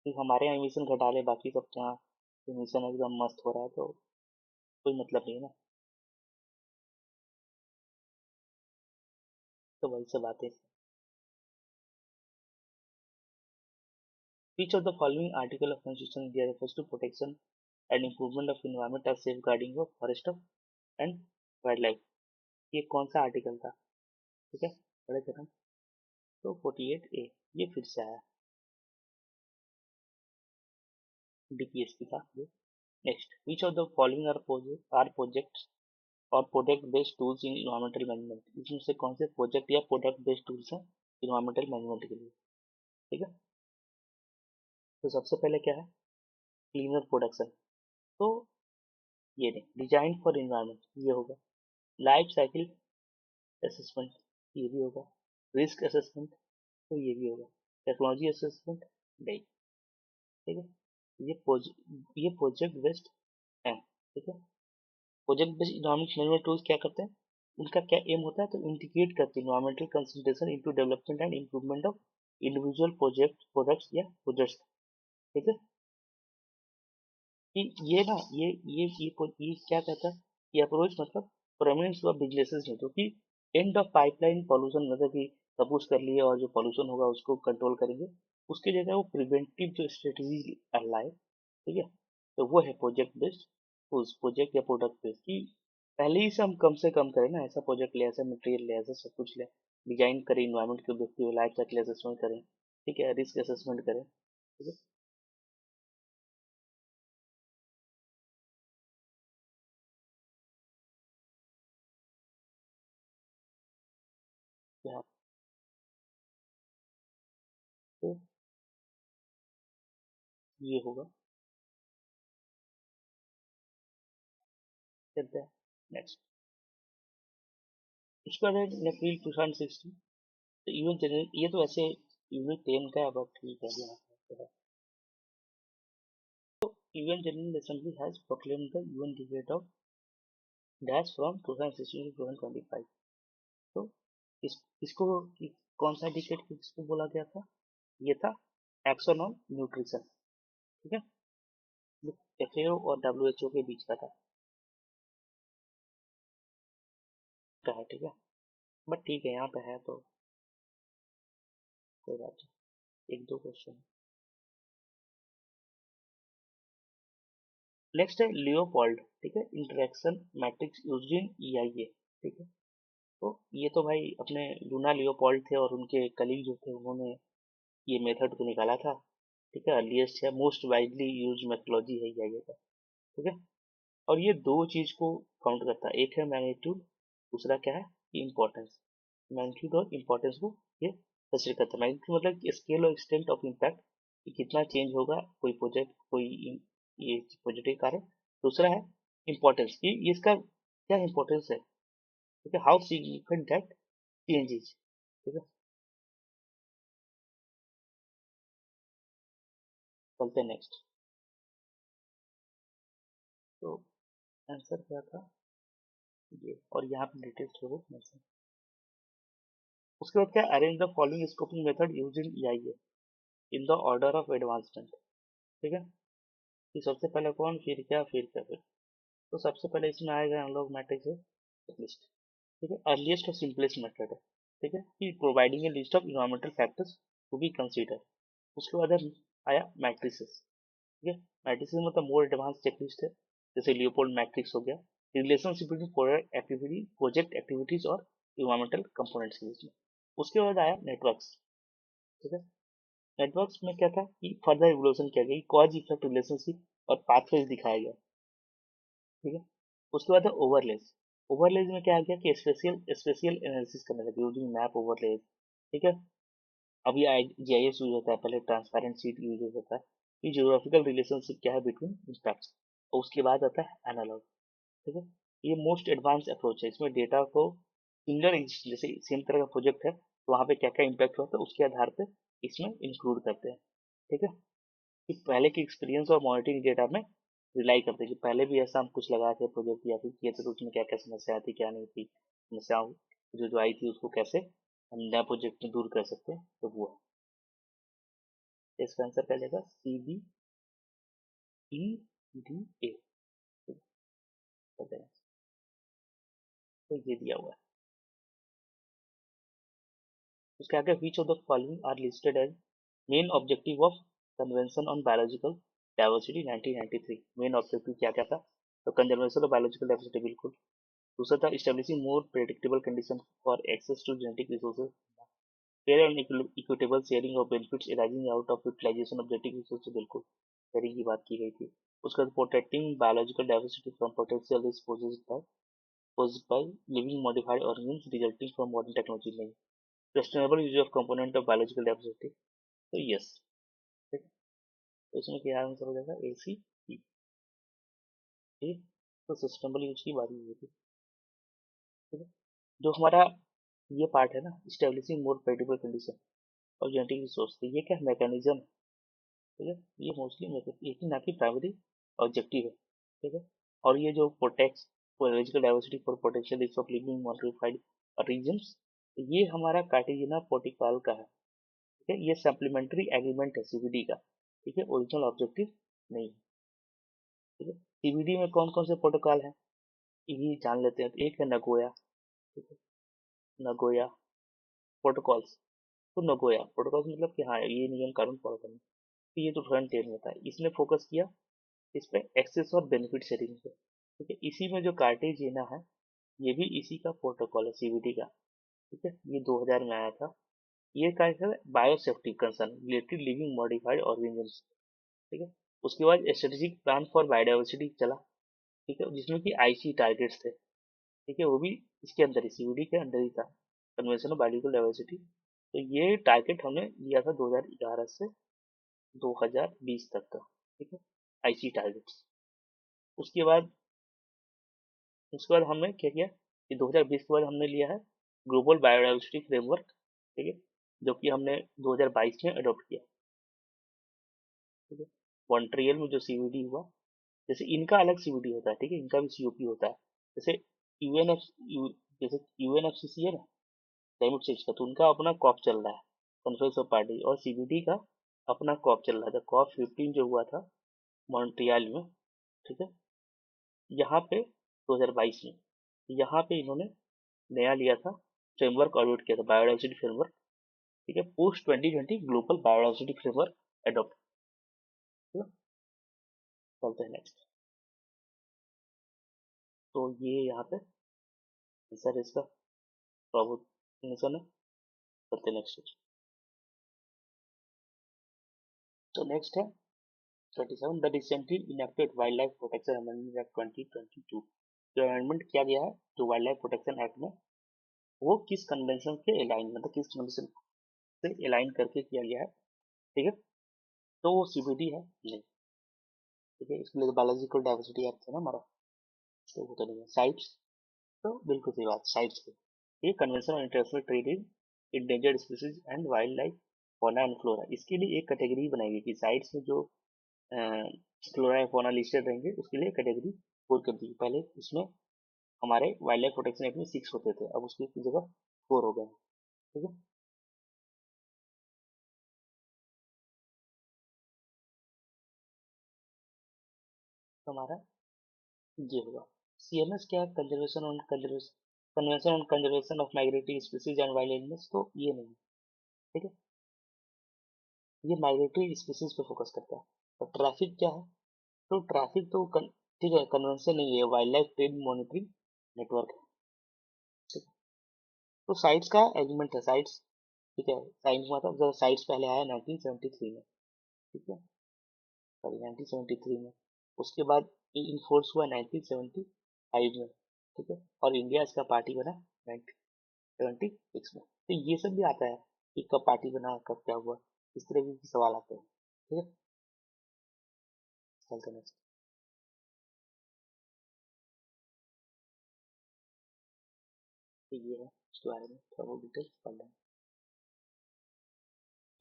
क्योंकि हमारे यहाँ एमिशन घटा ले, बाकी सब यहाँ एमिशन एकदम मस्त हो रहा है, तो कोई मतलब नहीं है ना। तो वही सब बातें। Which of the following article of Constitution India refers to protection and improvement of environment or safeguarding of forest of and wildlife? ये कौन सा आर्टिकल था? ठीक है, पढ़े थे ना। तो 48A ये फिर से आया, डीपीएसपी का ये। Next, which of the following are projects और product based tools in environmental management? इसमें से कौन से प्रोजेक्ट या प्रोडक्ट बेस्ड टूल्स हैं इन्वायरमेंटल मैनेजमेंट के लिए? ठीक है, तो सबसे पहले क्या है, क्लीनर प्रोडक्शन। तो ये नहीं, डिजाइन फॉर इन्वायरमेंट ये होगा, लाइफ साइकिल असेसमेंट ये भी होगा, रिस्क असेसमेंट तो ये भी होगा, टेक्नोलॉजी असेसमेंट नहीं। ठीक है, ये प्रोजेक्ट बेस्ड है। ठीक है, project based economic management tools क्या करते हैं, उनका क्या एम होता है, तो इंटीग्रेट करते हैं environmental concentration into development and improvement of individual project products या प्रोजेक्ट्स। ठीक है, कि ये ना ये क्या कहता है, ये अप्रोच मतलब प्रोमिनेंस ऑफ बिजनेसेस है, जो कि एंड ऑफ पाइपलाइन पॉल्यूशन, मतलब कि सब कुछ कर लिए और जो पॉल्यूशन होगा उसको कंट्रोल करेंगे, उसके जगह वो प्रिवेंटिव जो स्ट्रेटेजी लाए। ठीक है, तो वो है प्रोजेक्ट बेस्ड टूल्स, प्रोजेक्ट या प्रोडक्ट बेस्ड, कि पहले ही से कम करें ना, ऐसा प्रोजेक्ट ले, ऐसा मटेरियल ले, ऐसा सब कुछ ले, डिजाइन करें, इन्वायरमेंट को देखते हुए लाइफ साइकिल असेसमेंट करें, ठीक है, रिस्क असेसमेंट करें। ठीक है, यहाँ पे ये होगा, चलते हैं नेक्स्ट। उसके बाद है अप्रैल 2016, तो यूएन जनरल, ये तो ऐसे यूनिट 10 का है, बट ठीक है यहाँ पे है। UN general assembly has proclaimed the UN decade of dash from 2016 to 2025। तो इसको कौन सा डिक्रेट किसको बोला गया था, ये था एक्शन ऑन न्यूट्रिशन। ठीक है, एफएओ और डब्ल्यूएचओ के बीच का था, का है। ठीक है, बट ठीक है यहाँ पे है तो कोई बात नहीं, एक दो क्वेश्चन। नेक्स्ट है लियोपोल्ड। ठीक है, interaction matrix used in EIA. ठीक है, तो ये तो भाई अपने लूना लियोपोल्ड थे और उनके कलीग जो थे उन्होंने ये मेथड को निकाला था। ठीक है, अर्लीस्ट है, मोस्ट वाइडली यूज मेथोलॉजी है ईआईए का। ठीक है, और ये दो चीज को काउंट करता है, एक है मैग्नीट्यूड, दूसरा क्या है, इम्पोर्टेंस। मैग्नीट्यूड और इम्पोर्टेंस को ये कंसिडर करता है। मैग्नीट्यूड मतलब स्केल और एक्सटेंट ऑफ इम्पैक्ट, कि कितना चेंज होगा कोई प्रोजेक्ट, ये प्रोजेक्ट के कारण। दूसरा है इम्पोर्टेंस, कि ये इसका क्या इम्पोर्टेंस है। ठीक है, how significant that change is. ठीक है, चलते हैं नेक्स्ट। तो आंसर क्या था ये, और यहाँ पे डिटेल्स थोड़े मेंशन। उसके बाद क्या, arrange the following scoping method use in EIA in the order of advancement. ठीक है, कि सबसे पहले कौन, फिर क्या, फिर। तो सबसे पहले इसमें आएगा एनालॉग मैट्रिक्स है लिस्ट। ठीक है, अर्लीस्ट और सिंपलेस्ट मेथड है। ठीक है, कि providing a list of environmental factors to be consider. उसके बाद आया मैट्रिसेस। ठीक है, मैट्रिसेस मतलब मोर एडवांस चेकलिस्ट है, जैसे लियोपोल्ड मैट्रिक्स हो गया, रिलेशनशिप बिटवीन प्रोजेक्ट एक्टिविटीज और इन्वायरमेंटल कंपोनेंट्स के बीच में। उसके बाद आया नेटवर्क्स। ठीक है, नेटवर्क्स में क्या था कि फर्दर इवोल्यूशन किया गया, कॉज इफेक्ट रिलेशनशिप और पाथवेज दिखाया गया। ठीक है, उसके बाद है ओवरलेस। ओवरलेस में क्या आ गया कि स्पेशियल स्पेशियल एनालिसिस करने लगे यूजिंग मैप ओवरलेस। ठीक है, अभी जीआईएस यूज होता है, पहले ट्रांसपेरेंट सीट यूज होता है, कि जियोग्राफिकल रिलेशनशिप क्या है बिटवीन इंस्पेक्ट्स। और उसके बाद आता है एनालॉग। ठीक है, ये मोस्ट एडवांस अप्रोच है, इसमें डेटा को सिमिलर, जैसे सेम तरह का प्रोजेक्ट है तो वहाँ पे क्या क्या इम्पैक्ट होता है उसके आधार पे इसमें इंक्लूड करते हैं। ठीक है, कि पहले के एक्सपीरियंस और मॉनिटरिंग डेटा में रिलाई करते हैं, कि पहले भी ऐसा हम कुछ लगाए थे प्रोजेक्ट या फिर किए थे, तो उसमें क्या क्या समस्या थी, क्या नहीं थी, समस्याओं जो आई थी उसको कैसे हम नया प्रोजेक्ट में दूर कर सकते हैं, तो वो है। इसका आंसर क्या जाएगा, CBEDA। तो ये दिया हुआ है। उसके आगे which of the following are listed as main objective of Convention on Biological Diversity 1993। Main objective क्या क्या था, तो कंजर्वेशन ऑफ बायोलॉजिकल डाइवर्सिटी बिल्कुल। दूसरा था establishing more predictable condition for access to genetic resources, fair and equitable sharing of benefits arising out of utilisation of genetic resources, बिल्कुल sharing की बात की गई थी। उसके बाद protecting biological diversity from potential risk posed by living modified organisms resulting from modern technology नहीं। Sustainable use of component of biological diversity, तो यस। ठीक है, तो इसमें क्या आंसर हो जाएगा, AC। ठीक, तो सस्टेनेबल यूज की बात हुई थी। ठीक है, जो हमारा ये पार्ट है ना, स्टेब्लिशिंग मोर प्रेडिक्टेबल कंडीशन और जेनेटिक रिसोर्स, तो ये क्या मैकेनिज्म है। ठीक है, ये मोस्टली एक ना की प्राइमरी ऑब्जेक्टिव है। ठीक है, और ये जो protect biological diversity for potential risk of living modified reasons, ये हमारा कार्टेजिना प्रोटोकॉल का है। ठीक है, ये सप्लीमेंट्री एग्रीमेंट है CBD का। ठीक है, ओरिजिनल ऑब्जेक्टिव नहीं है। ठीक है, CBD में कौन कौन से प्रोटोकॉल है ये जान लेते हैं। तो एक है नगोया। ठीक है, नगोया प्रोटोकॉल्स। तो नगोया प्रोटोकॉल्स मतलब कि हाँ ये नियम कानून फॉलो करना। तो ये तो 2010 में था, इसने फोकस किया इस पे एक्सेस और बेनिफिट शेयरिंग पे। ठीक है, इसी में जो कार्टेजिना है ये भी इसी का प्रोटोकॉल है CBD का। ठीक है, ये 2000 में आया था। ये क्या है, biosafety concern related living modified organisms. ठीक है, उसके बाद स्ट्रेटेजिक प्लान फॉर बायोडाइवर्सिटी चला। ठीक है, जिसमें कि IC टारगेट्स थे। ठीक है, वो भी इसके अंदर ही CBD के अंदर ही था, कन्वेंशन ऑफ बायोलॉजिकल डाइवर्सिटी। तो ये टारगेट हमने लिया था 2011 से 2020 तक का। ठीक है, IC टारगेट्स। उसके बाद हमने क्या किया कि 2020 के बाद हमने लिया है ग्लोबल बायोडाइवर्सिटी फ्रेमवर्क। ठीक है, जो कि हमने 2022 में अडॉप्ट किया। ठीक है, मॉन्ट्रियल में जो CBD हुआ, जैसे इनका अलग CBD होता है। ठीक है, इनका भी COP होता है। जैसे यूएनएफ जैसे UNFCCC है ना, क्लाइमेट चेंज का, तो उनका अपना कॉप चल रहा है, कॉन्फ्रेंस ऑफ पार्टी, और CBD का अपना कॉप चल रहा था, COP 15 जो हुआ था मॉन्ट्रियल में। ठीक है, यहाँ पे 2022 में यहाँ पे इन्होंने नया लिया था फ्रेमवर्क, ऑडिट किया था बायोडाइवर्सिटी फ्रेमवर्क। ठीक है, post 2020 global biodiversity framework adopt. चलते हैं नेक्स्ट। तो ये यहाँ पे आंसर इसका प्रोपोर्शनल है। चलते हैं नेक्स्ट। तो नेक्स्ट है 27, the recently enacted wild life protection amendment act 2022। जो अमेंडमेंट किया गया है जो वाइल्ड लाइफ प्रोटेक्शन एक्ट में, वो किस कन्वेंशन के अलाइन, मतलब किस कन्वेंशन से अलाइन करके किया गया है। ठीक है, तो वो CBD है नहीं। ठीक है, इसके लिए बायोलॉजिकल डाइवर्सिटी एक्ट है ना हमारा, तो वो तो नहीं है। साइट्स, तो बिल्कुल सही बात, साइट्स पे ये convention on international trade in endangered species and wild life fauna and flora, इसके लिए एक कैटेगरी बनाई गई कि साइट्स में जो फ्लोरा एंड फौना लिस्टेड रहेंगे उसके लिए कैटेगरी फोर कर दी। पहले इसमें हमारे वाइल्ड लाइफ प्रोटेक्शन एक्ट में 6 होते थे, अब उसकी जगह 4 हो गए। ठीक है, तो हमारा ये होगा। CMS क्या है, convention on conservation of migratory species and wild animals, तो ये नहीं। ठीक है, ये माइग्रेटरी स्पीसीज पे फोकस करता है। और ट्रैफिक क्या है, तो ट्रैफिक तो ठीक है, कन्वेंशन नहीं है, wild life trade monitoring network है। ठीक है, तो साइट्स का एग्रीमेंट है, साइट्स। ठीक है, साइंस मतलब जब साइट्स पहले आया 1973 में। ठीक है, सॉरी 1973 में। उसके बाद ये इन्फोर्स हुआ 1975 में। ठीक है, और इंडिया इसका पार्टी बना 1976 में। तो ये सब भी आता है कि कब पार्टी बना, कब क्या हुआ, इस तरह के सवाल आते हैं। ठीक है, चलते नेक्स्ट। तो ये है इसके बारे में थोड़ा बहुत डिटेल्स पढ़ लें।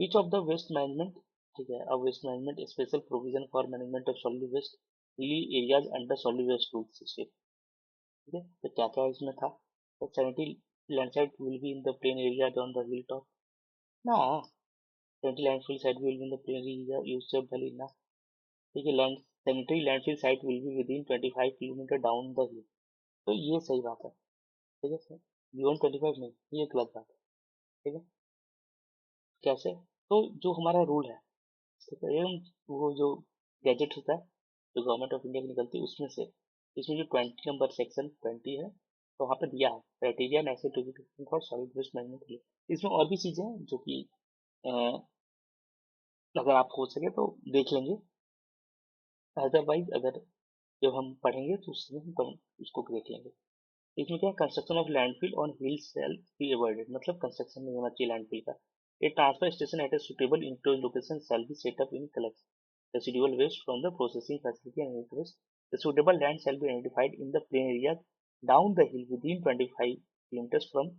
Each of the waste management, ठीक है, अब waste management special provision for management of solid waste hilly areas under solid waste rule system. ठीक है, तो क्या क्या इसमें था, तो 70 landslide will be in the plain area on the hill top ना, Sanitary landfill site will be in the plain area used to valley ना, ठीक है। Land sanitary landfill site will be with in 25 kilometre down the हिल। तो ये सही बात है, ठीक है सर। बियॉन्ड 25 नहीं, ये गलत बात है, ठीक है। कैसे? तो जो हमारा रूल है, ठीक है, एवं वो जो गैजेट होता है जो गवर्नमेंट ऑफ इंडिया की निकलती है उसमें से, इसमें जो 20 नंबर सेक्शन 20 है, तो वहाँ पे दिया है criteria necessity for solid waste management के लिए। इसमें और भी चीजें हैं जो कि अगर आप हो सके तो देख लेंगे, अदरवाइज अगर जब हम पढ़ेंगे तो उसमें हम उसको देख लेंगे। इसमें क्या, construction of landfill on hill cell be avoided, मतलब कंस्ट्रक्शन नहीं होना चाहिए लैंडफिल का। A transfer station at a suitable indoor location shall be set up in collect residual waste from the processing facility and interest. The suitable land shall be identified in the plain area down the hill within 25 kilometre from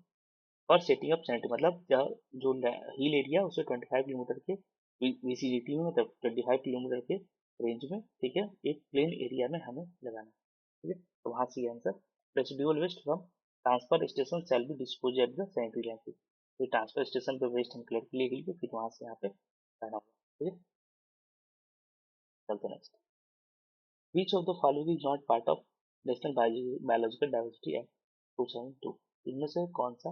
और setting up centre, मतलब जो hill area उसे 25 kilometre के vicinity में, मतलब 25 kilometre के range में, ठीक है, एक प्लेन एरिया में हमें लगाना है, ठीक है। तो वहां से answer, residual waste from transfer station shall be dispose at the sanitary landfill. तो ट्रांसफर स्टेशन पे वेस्ट हम कलेक्ट के लिए गई, फिर वहां से यहाँ पे लाना होगा, ठीक है। चलते next. Which of the following is not part of national biological diversity act 2002? इनमें से कौन सा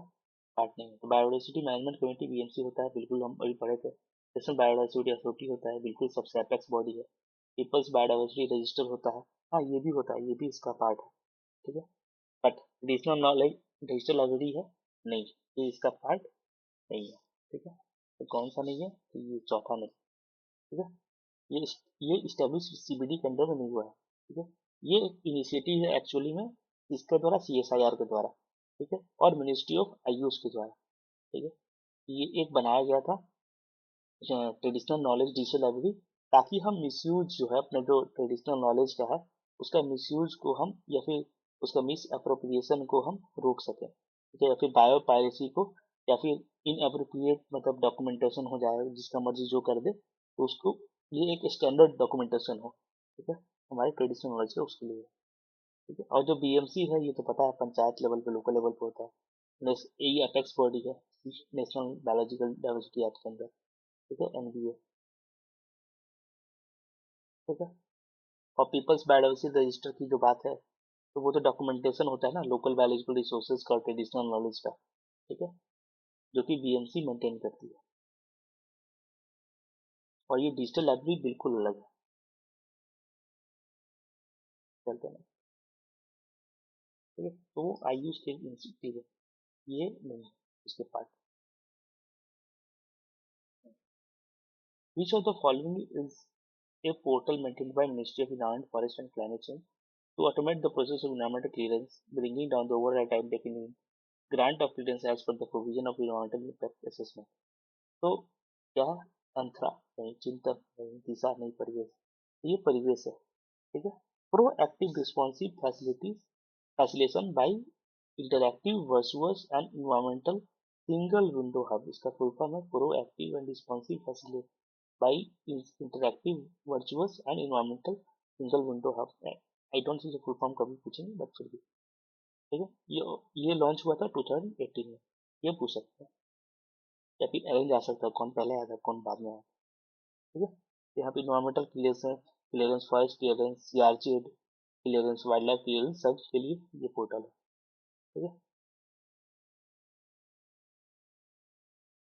पार्ट नहीं है? तो बायोडाइवर्सिटी मैनेजमेंट कमेटी बीएमसी होता है, बिल्कुल हम अभी पढ़े थे। नेशनल बायोडाइवर्सिटी अथॉरिटी होता है, बिल्कुल सबसे एपेक्स बॉडी है। पीपल्स बायोडाइवर्सिटी रजिस्टर होता है, हाँ ये भी होता है, ये भी इसका पार्ट है, ठीक है। But traditional knowledge register library है, नहीं, ये इसका पार्ट नहीं है, ठीक है। तो कौन सा नहीं है? तो ये चौथा नहीं, ठीक है। ये ये इस्टेब्लिश सीबीडी के अंदर में नहीं हुआ है, ठीक है। ये एक इनिशिएटिव है एक्चुअली में, इसके द्वारा सीएसआईआर के द्वारा, ठीक है, और मिनिस्ट्री ऑफ आयुष के द्वारा, ठीक है। ये एक बनाया गया था ट्रेडिशनल नॉलेज डिजिटल लाइब्रेरी, ताकि हम मिसयूज जो है अपने जो ट्रेडिशनल नॉलेज का है उसका मिसयूज को हम, या फिर उसका मिस अप्रोप्रिएशन को हम रोक सकें, ठीक है, या फिर बायो पायरेसी को, या फिर इन अप्रोप्रिएट मतलब डॉक्यूमेंटेशन हो जाए जिसका मर्जी जो कर दे, तो उसको, ये एक स्टैंडर्ड डॉक्यूमेंटेशन हो, ठीक है, हमारे ट्रेडिशनल नॉलेज का उसके लिए, ठीक है। और जो बीएमसी है ये तो पता है पंचायत लेवल पे, लोकल लेवल पे होता है। ये अपेक्स बॉडी है नेशनल बायोलॉजिकल डाइवर्सिटी एक्ट के अंदर, ठीक है, एनबीए, ठीक है। और पीपल्स बायोडाइवर्सिटी रजिस्टर की जो बात है, तो वो तो डॉक्यूमेंटेशन होता है ना लोकल बायोलॉजिकल रिसोर्सेज का और ट्रेडिशनल नॉलेज का, ठीक है, जो कि बीएमसी मेंटेन करती है। और ये डिजिटल लाइब्रेरी बिल्कुल अलग है। चलते हैं, ठीक है। तो आईयू स्टेट इंस्टीट्यूट है, ये नहीं है इसके part. Which of the following is a portal maintained by Ministry of Environment, Forest and Climate Change to automate the process of environmental clearance, bringing down the overall time taken in grant of clearance as per the provision of environmental impact assessment? तो क्या, अंतरा नहीं, चिंतन नहीं, दिशा नहीं, परिवेश, ये परिवेश है, ठीक है। Proactive responsive facilities facilitation by interactive virtuous and environmental single window hub, इसका फुल फॉर्म है proactive and responsive facility by interactive virtuous and environmental single window hub. I don't see full form कभी पूछेंगे but फिर भी, ठीक है। ये launch हुआ था 2018 में, ये पूछ सकते हैं, या फिर अरेंज आ सकता है, कौन पहले आया था कौन बाद में आया, ठीक है। यहाँ पे इन्वायरमेंटल क्लियरेंस है, clearance forest clearance, CRZ clearance, wild life clearance, सब के लिए ये पोर्टल है, ठीक है।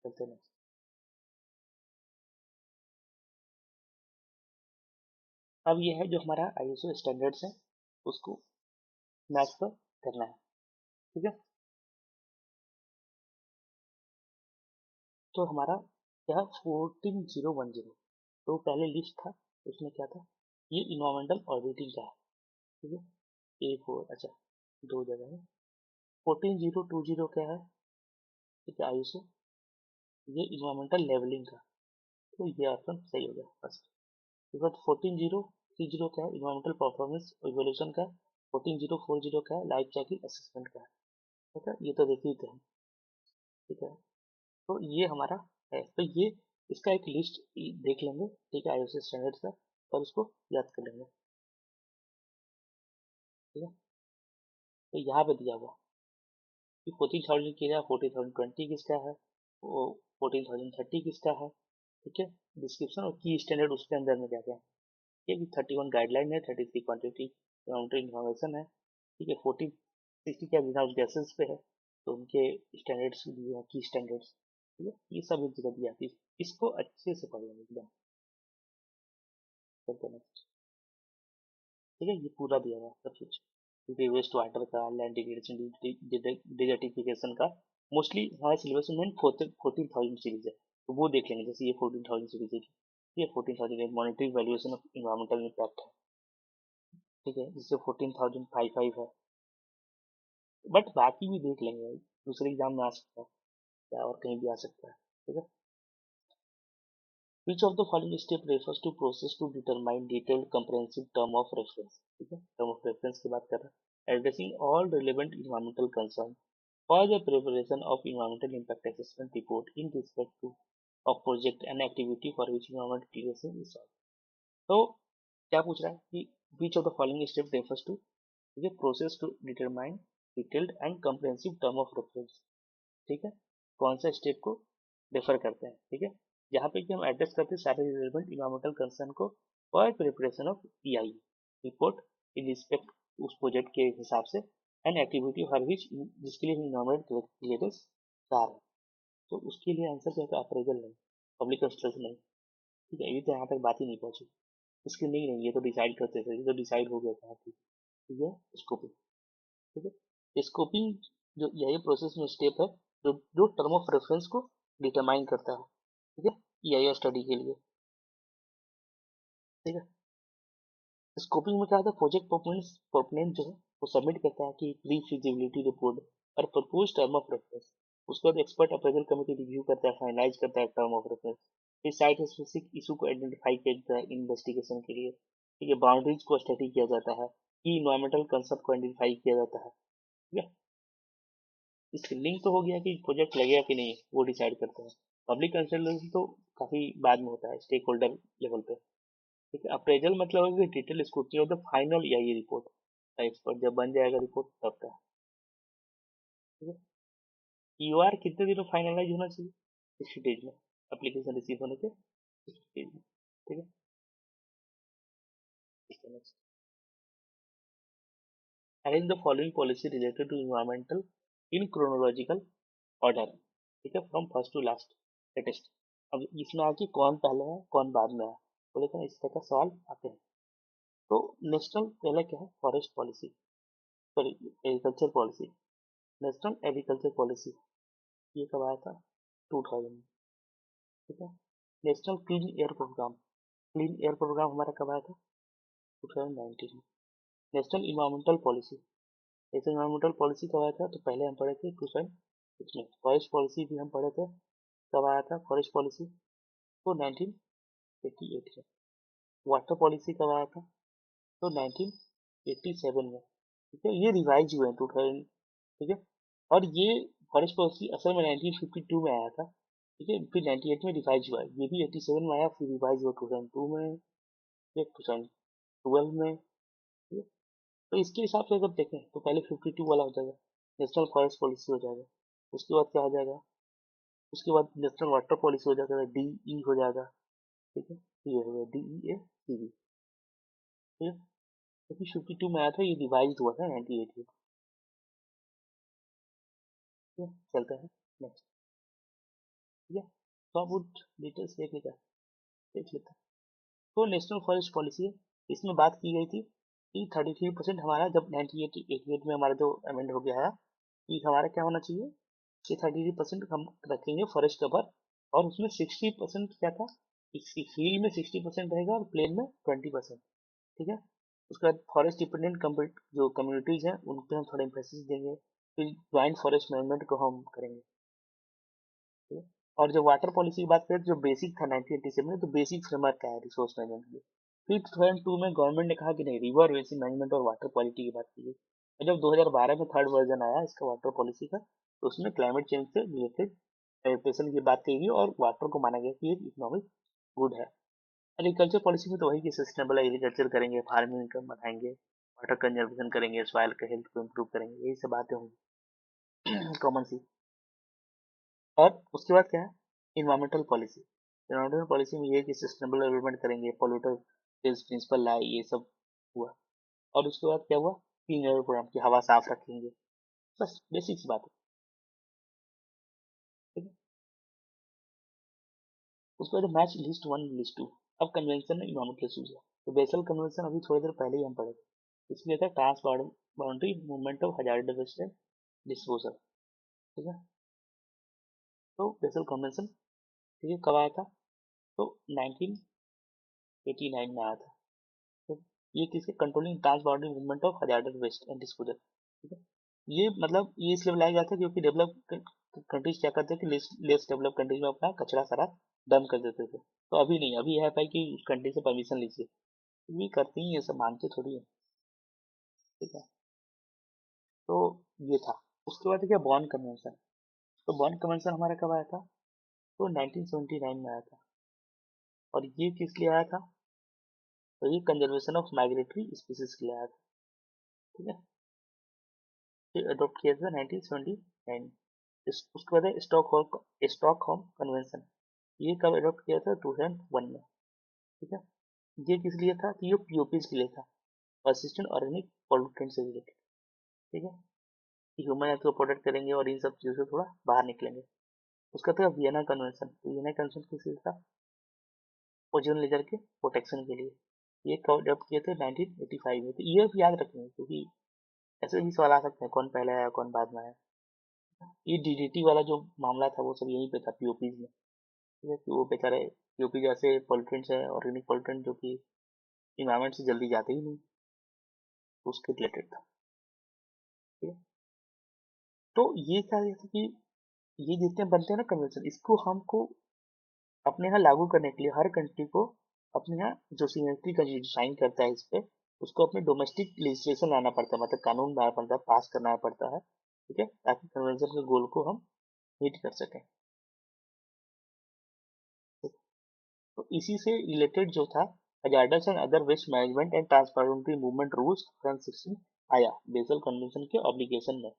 चलते हैं। अब ये है जो हमारा आईएसओ स्टैंडर्ड्स है, उसको मैच पर करना है, ठीक है। तो हमारा क्या, 14010, तो पहले लिस्ट था, उसमें क्या था, ये इन्वायरमेंटल ऑडिटिंग का है, ठीक है। ए फोर, अच्छा, दो जगह है। 14020 क्या है, ठीक है, आईएसओ, ये इन्वायरमेंटल लेवलिंग का, तो ये ऑप्शन सही हो गया फर्स्ट। उसके बाद 14030 क्या है, इन्वायरमेंटल परफॉर्मेंस इवोल्यूशन का। 14040 का है, लाइफ साइकिल असेसमेंट का है, ठीक है, ये तो देख ही थे हम, ठीक है। तो ये हमारा है, तो ये इसका एक लिस्ट देख लेंगे, ठीक है, आईएसओ स्टैंडर्ड का, और उसको याद कर लेंगे, ठीक है। तो यहाँ पे दिया हुआ कि 14,000 किसका है, 14,020 किसका है, वो 14,030 किसका है, ठीक है, डिस्क्रिप्शन और की स्टैंडर्ड उसके अंदर में क्या क्या है। ये भी 31 गाइडलाइन है, 33 क्वांटिटी इन्फॉर्मेशन है, ठीक है, 14 60 क्या ग्रीन हाउस गैसेस पे है, तो उनके स्टैंडर्ड्स दिए हैं, की स्टैंडर्ड्स, ठीक है, ये सब एक जगह दी आती है। इसको अच्छे से पढ़ लेंगे एकदम। चलते हैं next। ठीक है, ये पूरा दिया हुआ है सब कुछ, वेस्ट वाटर का, लैंड डिग्रेडेशन, डिजर्टिफिकेशन का। मोस्टली हमारे सिलेबस में 14,000 सीरीज है, तो वो देख लेंगे। जैसे ये 14,000 सीरीज है, ये 14,000 monitoring valuation of environmental impact है, ठीक है, जिससे 14,055 है। बट बाकी भी देख लेंगे भाई, दूसरे एग्जाम में आ सकता है, या और कहीं भी आ सकता है, ठीक है। Which of the following step refers to process to determine detailed comprehensive term of reference? ठीक है, term of reference की बात कर रहा है। Addressing all relevant environmental concern for the preparation of environmental impact assessment report in respect to of project and activity for which environmental clearance is sought। तो क्या पूछ रहा है कि which of the following step refers to, ठीक है, process to determine detailed and comprehensive term of reference, ठीक है, कौन सा स्टेप को रेफर करते हैं, ठीक है, यहाँ पे कि हम एड्रेस करते हैं सारे रिलेवेंट इन्वायरमेंटल कंसर्न को for preparation of EI report in respect उस प्रोजेक्ट के हिसाब से, एंड एक्टिविटी फॉर विच, जिसके लिए इन्वायरमेंट क्लियरेंस चाह रहे हैं। तो उसके लिए आंसर क्या होगा, अप्रेजल नहीं, पब्लिक कंसल्टेशन नहीं, ठीक है, ये तो यहाँ तक बात ही नहीं पहुंची। इसके नहीं, ये तो डिसाइड करते थे, ये तो डिसाइड हो गया था, ठीक है, स्कोपिंग, ठीक है, स्कोपिंग जो यही प्रोसेस में स्टेप है, जो टर्म ऑफ रेफरेंस को डिटरमाइन करता है, ठीक है, ईआईआर स्टडी के लिए, ठीक है। स्कोपिंग में क्या होता है, प्रोजेक्ट प्रोपोनेंट जो है वो सबमिट करता है कि प्री फिजिबिलिटी रिपोर्ट और प्रपोज टर्म ऑफ रेफरेंस, उसके बाद एक्सपर्ट अप्रेजल कमेटी रिव्यू करता है, फाइनलाइज करता है टर्म ऑफ रेफरेंस, फिर साइट स्पेसिफिक इशू को आइडेंटिफाई किया जाता है इन्वेस्टिगेशन के लिए, ठीक है, बाउंड्रीज को स्टडी किया जाता है, की इन्वायरमेंटल कंसेप्ट को आइडेंटिफाई किया जाता है, ठीक है। इसकी लिंक तो हो गया कि प्रोजेक्ट लगेगा कि नहीं, वो डिसाइड करते हैं। पब्लिक कंसल्टेंसी तो काफी बाद में होता है, स्टेक होल्डर लेवल पे, ठीक है। अप्रेजल मतलब है detail scrutiny of the final या ये रिपोर्ट टाइप्स पर, जब बन जाएगा रिपोर्ट तब का, ठीक है। ईओआर कितने दिनों फाइनलाइज होना चाहिए, 60 डेज में, एप्लीकेशन रिसीव होने के 60 डेज में, ठीक है। Next, arrange the following policy related to environmental in chronological order, ठीक है, from first to last latest. अब इसमें आके कौन पहले है कौन बाद में है, तो लेकिन इस तरह का सवाल आते हैं। तो नेशनल पहला क्या है, forest policy, sorry agriculture policy, national agriculture policy, ये कब आया था, 2000 में, ठीक है। National clean air programme, clean air programme हमारा कब आया था, 2019 में। National environmental policy, national environmental policy कब आया था, तो पहले हम पढ़े थे 2006 में। फॉरेस्ट पॉलिसी भी हम पढ़े थे, कब आया था फॉरेस्ट पॉलिसी, तो 1988 में। वाटर पॉलिसी कब आया था, तो 1987 में, ठीक है, ये रिवाइज हुए हैं 2000, ठीक है। और ये फॉरेस्ट पॉलिसी असल में 1952 में आया था, ठीक है, फिर 98 में रिवाइज हुआ है, ये भी 87 में आया, फिर रिवाइज हुआ 2002 में, फिर 2012 में, ठीक है। तो इसके हिसाब से अगर देखें तो पहले 52 वाला हो जाएगा, नेशनल फॉरेस्ट पॉलिसी हो जाएगा, उसके बाद क्या हो जाएगा, उसके बाद नेशनल वाटर पॉलिसी हो जाएगा, डी ई हो जाएगा, ठीक है, ये हो गया डी ई ए सी बी, ठीक है। क्योंकि 52 में आया था, ये रिवाइज हुआ था 98 में, ठीक है। चलता है नेक्स्ट, ठीक है, तो आप वो डिटेल्स देख लेते हैं, देख लेते हैं। तो नेशनल फॉरेस्ट पॉलिसी है, इसमें बात की गई थी कि 33% हमारा, जब 1988 में हमारा जो अमेंड हो गया है, कि हमारा क्या होना चाहिए कि 33% हम रखेंगे फॉरेस्ट कवर, और उसमें 60% क्या था, इसी फील्ड में 60% रहेगा और प्लेन में 20%, ठीक है। उसके बाद फॉरेस्ट डिपेंडेंट जो कम्युनिटीज हैं उन पर हम थोड़ा इम्फेसिस देंगे, फिर ज्वाइंट फॉरेस्ट मैनेजमेंट को हम करेंगे, ठीक है। और जब वाटर पॉलिसी की बात करें तो जो बेसिक था 1987 में, तो बेसिक फ्रेमवर्क क्या है रिसोर्स मैनेजमेंट के लिए। फिर 2002 में गवर्नमेंट ने कहा कि नहीं, रिवर बेसिन मैनेजमेंट और वाटर क्वालिटी की बात की गई। और जब 2012 में थर्ड वर्जन आया इसका वाटर पॉलिसी का, तो उसमें क्लाइमेट चेंज से रिलेटेड एडेप्टेशन की बात की गई और वाटर को माना गया कि ये इकोनॉमिक गुड है। एग्रीकल्चर पॉलिसी में तो वही कि सस्टेनेबल एग्रीकल्चर करेंगे, फार्मिंग इनकम बढ़ाएंगे, वाटर कंजर्वेशन करेंगे, सॉइल का हेल्थ को इम्प्रूव करेंगे, यही सब बातें होंगी कॉमन सी। और उसके बाद क्या है, इन्वायरमेंटल पॉलिसी, एनवायरमेंटल पॉलिसी में ये है कि सस्टेनेबल डेवलपमेंट करेंगे, पॉल्यूटर पेज प्रिंसिपल लाए, ये सब हुआ। और उसके बाद क्या हुआ, क्लीन एयर प्रोग्राम की हवा साफ रखेंगे, बस बेसिक सी बात है, ठीक है। उसके बाद match list one list two. अब कन्वेंशन में इकोनॉमिक इशूज है, तो बेसल कन्वेंशन अभी थोड़ी देर पहले ही हम पढ़े थे, इसलिए था trans boundary movement of hazardous waste disposal, ठीक है। तो बेसल कन्वेंशन, ठीक है, कब आया था, तो 1989 में आया था। तो ये किसके, controlling trans boundary movement of hazardous waste and disposal, ठीक है। ये मतलब ये इसलिए लाया गया था क्योंकि डेवलप कंट्रीज क्या करते थे कि लेस डेवलप कंट्रीज में अपना कचरा सारा डंप कर देते थे, तो अभी नहीं, अभी है भाई कि उस कंट्री से परमिशन लीजिए, ये करती ही, ये सब मानते थोड़ी है, ठीक है। तो ये था। उसके बाद क्या, बॉन कन्वेंशन। तो बॉन कन्वेंशन हमारा कब आया था, तो 1979 में आया था। और ये किस लिए आया था, तो ये कंजर्वेशन ऑफ माइग्रेटरी स्पीसीज के लिए आया था, ठीक है। ये अडॉप्ट किया था 1979। उसके बाद है स्टॉकहोम कन्वेंशन। ये कब अडॉप्ट किया था, 2001 में, ठीक है। ये किस लिए था, कि ये पीओपीज के लिए था, पर्सिस्टेंट ऑर्गेनिक पॉल्यूटेंट से रिलेटेड, ठीक है, कि ह्यूमन हेल्थ को प्रोटेक्ट करेंगे और इन सब चीजों से थोड़ा बाहर निकलेंगे। उसका था वियना कन्वेंशन। तो वियना कन्वेंशन किस लिए था, ओजोन लेयर के प्रोटेक्शन के लिए। ये कब अडॉप्ट किए थे, 1985 में। तो ये भी याद रखेंगे क्योंकि ऐसे भी सवाल आ सकते हैं, कौन पहले आया कौन बाद में आया। ये डीडीटी वाला जो मामला था वो सब यहीं पे था, पीओपीज में, ठीक है, कि वो बेचारे पीओपी जैसे पॉल्यूटेंट्स है, ऑर्गेनिक पॉल्यूटेंट, जो कि इन्वायरमेंट से जल्दी जाते ही नहीं, तो उसके रिलेटेड था, ठीक है। तो ये क्या है कि ये जितने बनते हैं ना कन्वेंशन, इसको हमको अपने यहाँ लागू करने के लिए हर कंट्री को अपने यहाँ जो सिग्नेटरी का साइन करता है इस पे, उसको अपने डोमेस्टिक लेजिस्लेशन लाना पड़ता है, मतलब कानून लाना पड़ता है, पास करना पड़ता है, ठीक है, ताकि कन्वेंशन के गोल को हम मीट कर सकें। तो इसी से रिलेटेड जो था, hazardous and other waste management and transparency movement rules 2016 आया बेसल कन्वेंशन के ऑब्लिगेशन में।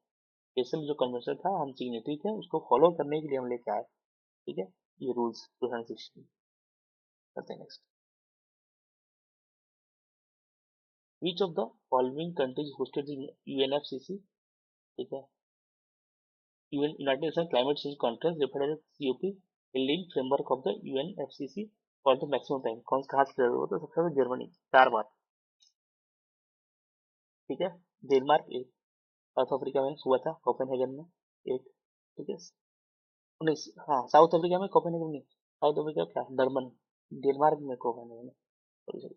बेसल जो कन्वेंशन था, हम सिग्नेटरी थे, उसको फॉलो करने के लिए हम लेके आए, ठीक है, ये रूल्स 2016। करते हैं next. Which of the following countries hosted the UNFCCC, ठीक है, United Nation climate change conference referred as COP, building framework of the UNFCCC for the maximum time. कौन कहाँ से शुरू हुआ, तो सबसे पहले जर्मनी 4 बार, ठीक है। डेनमार्क एक, साउथ अफ्रीका में हुआ था कोपेनहेगन में एक, ठीक है। 19, हाँ साउथ अफ्रीका में कोपेनहेगन नहीं, साउथ अफ्रीका क्या, डरबन, डेनमार्क में Copenhagen, sorry sorry,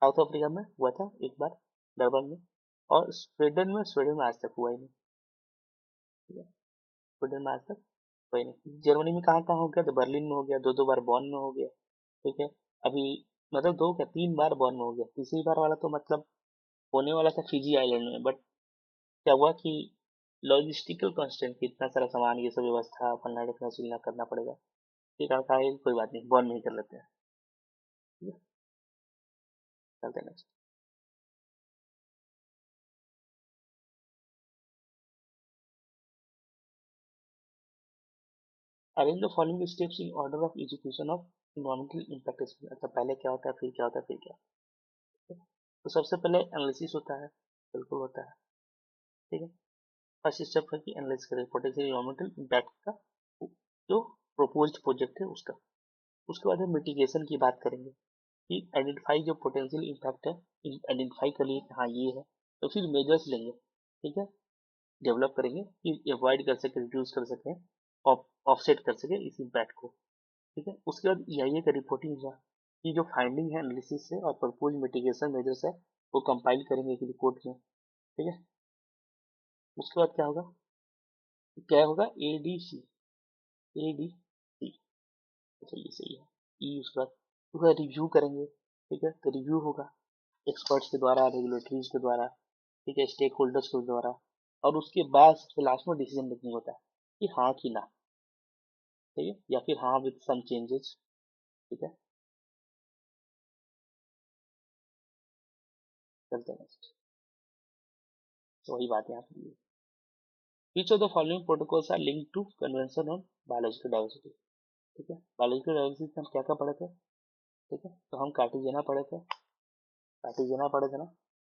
south Africa में हुआ था एक बार, डरबन में। और स्वीडन में आज तक हुआ ही नहीं, ठीक है, स्वीडन में आज तक कोई नहीं। जर्मनी में कहाँ कहाँ हो गया, तो बर्लिन में हो गया, दो दो बार बॉन में हो गया, ठीक है। अभी मतलब दो क्या 3 बार बॉन में हो गया, तीसरी बार वाला तो मतलब होने वाला था फिजी आइलैंड में, बट क्या हुआ कि लॉजिस्टिकल कंस्ट्रेंट की इतना सारा सामान, ये सब व्यवस्था फलना ढिकना चिलना करना पड़ेगा, ठीक है, कहा कि कोई बात नहीं, बॉन में ही कर लेते हैं, ठीक है। चलते हैं next. Arrange the following steps in order of education of environmental impact. अच्छा पहले क्या होता है, फिर क्या होता है, फिर क्या, ठीक है? तो सबसे पहले एनालिसिस होता है, बिल्कुल होता है, ठीक है। फर्स्ट स्टेप है कि एनालाइज करें पोटेंशियल इन्वायरमेंटल इम्पैक्ट का, जो प्रोपोज्ड प्रोजेक्ट है उसका। उसके बाद हम मिटिगेशन की बात करेंगे, कि आइडेंटिफाई जो पोटेंशियल इम्पैक्ट है, आइडेंटिफाई कर लिए कि हाँ ये है, तो फिर मेजर्स लेंगे, ठीक है, डेवलप करेंगे कि अवॉइड कर सके, रिड्यूस कर सके, ऑफसेट कर सके इस इम्पैक्ट को, ठीक है। उसके बाद EIA का रिपोर्टिंग हुआ, कि जो फाइंडिंग है एनालिसिस से और प्रपोज मिटिगेशन मेजर्स है, वो कंपाइल करेंगे एक रिपोर्ट में, ठीक है। उसके बाद क्या होगा, ADC, अच्छा ये सही है, उसके बाद उसका रिव्यू करेंगे, ठीक है, तो रिव्यू होगा एक्सपर्ट्स के द्वारा, रेगुलेटरीज के द्वारा, ठीक है, स्टेक होल्डर्स के द्वारा, और उसके बाद सबसे लास्ट में डिसीजन मेकिंग होता है, कि हाँ कि ना, ठीक है, या फिर हाँ विद सम चेंजेस, ठीक है। चलते हैं next। तो वही बात है यहाँ पे, which of the following protocols are linked to convention on biological diversity, ठीक है, बायोलॉजिकल डाइवर्सिटी में हम क्या क्या पढ़े थे? ठीक है, तो हम कार्टिजेना पढ़े थे, कार्टिजेना पढ़े थे ना,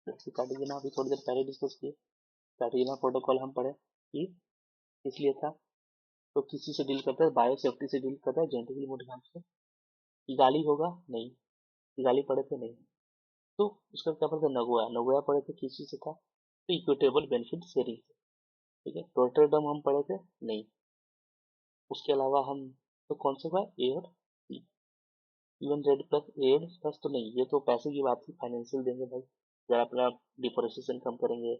जैसे कार्टिजेना अभी थोड़ी देर पहले डिस्कस किए। कार्टिजेना प्रोटोकॉल हम पढ़े कि किस लिए था, तो किसी से डील करता है, बायो सेफ्टी से डील करता है, जेनेटिकली मॉडिफाइड से। किगाली होगा नहीं, किगाली पढ़े थे नहीं। तो उसका क्या पढ़े थे? नगोया, नगोया पढ़े थे, किसी से था? तो इक्विटेबल बेनिफिट शेयरिंग से। ठीक है, रोटरडम हम पढ़े थे नहीं। उसके अलावा हम, तो कौन सा था? ए और C. Even red plus add plus तो नहीं, ये तो पैसे की बात थी, फाइनेंशियल देंगे भाई, अगर अपना डिफोरेस्टेशन कम करेंगे,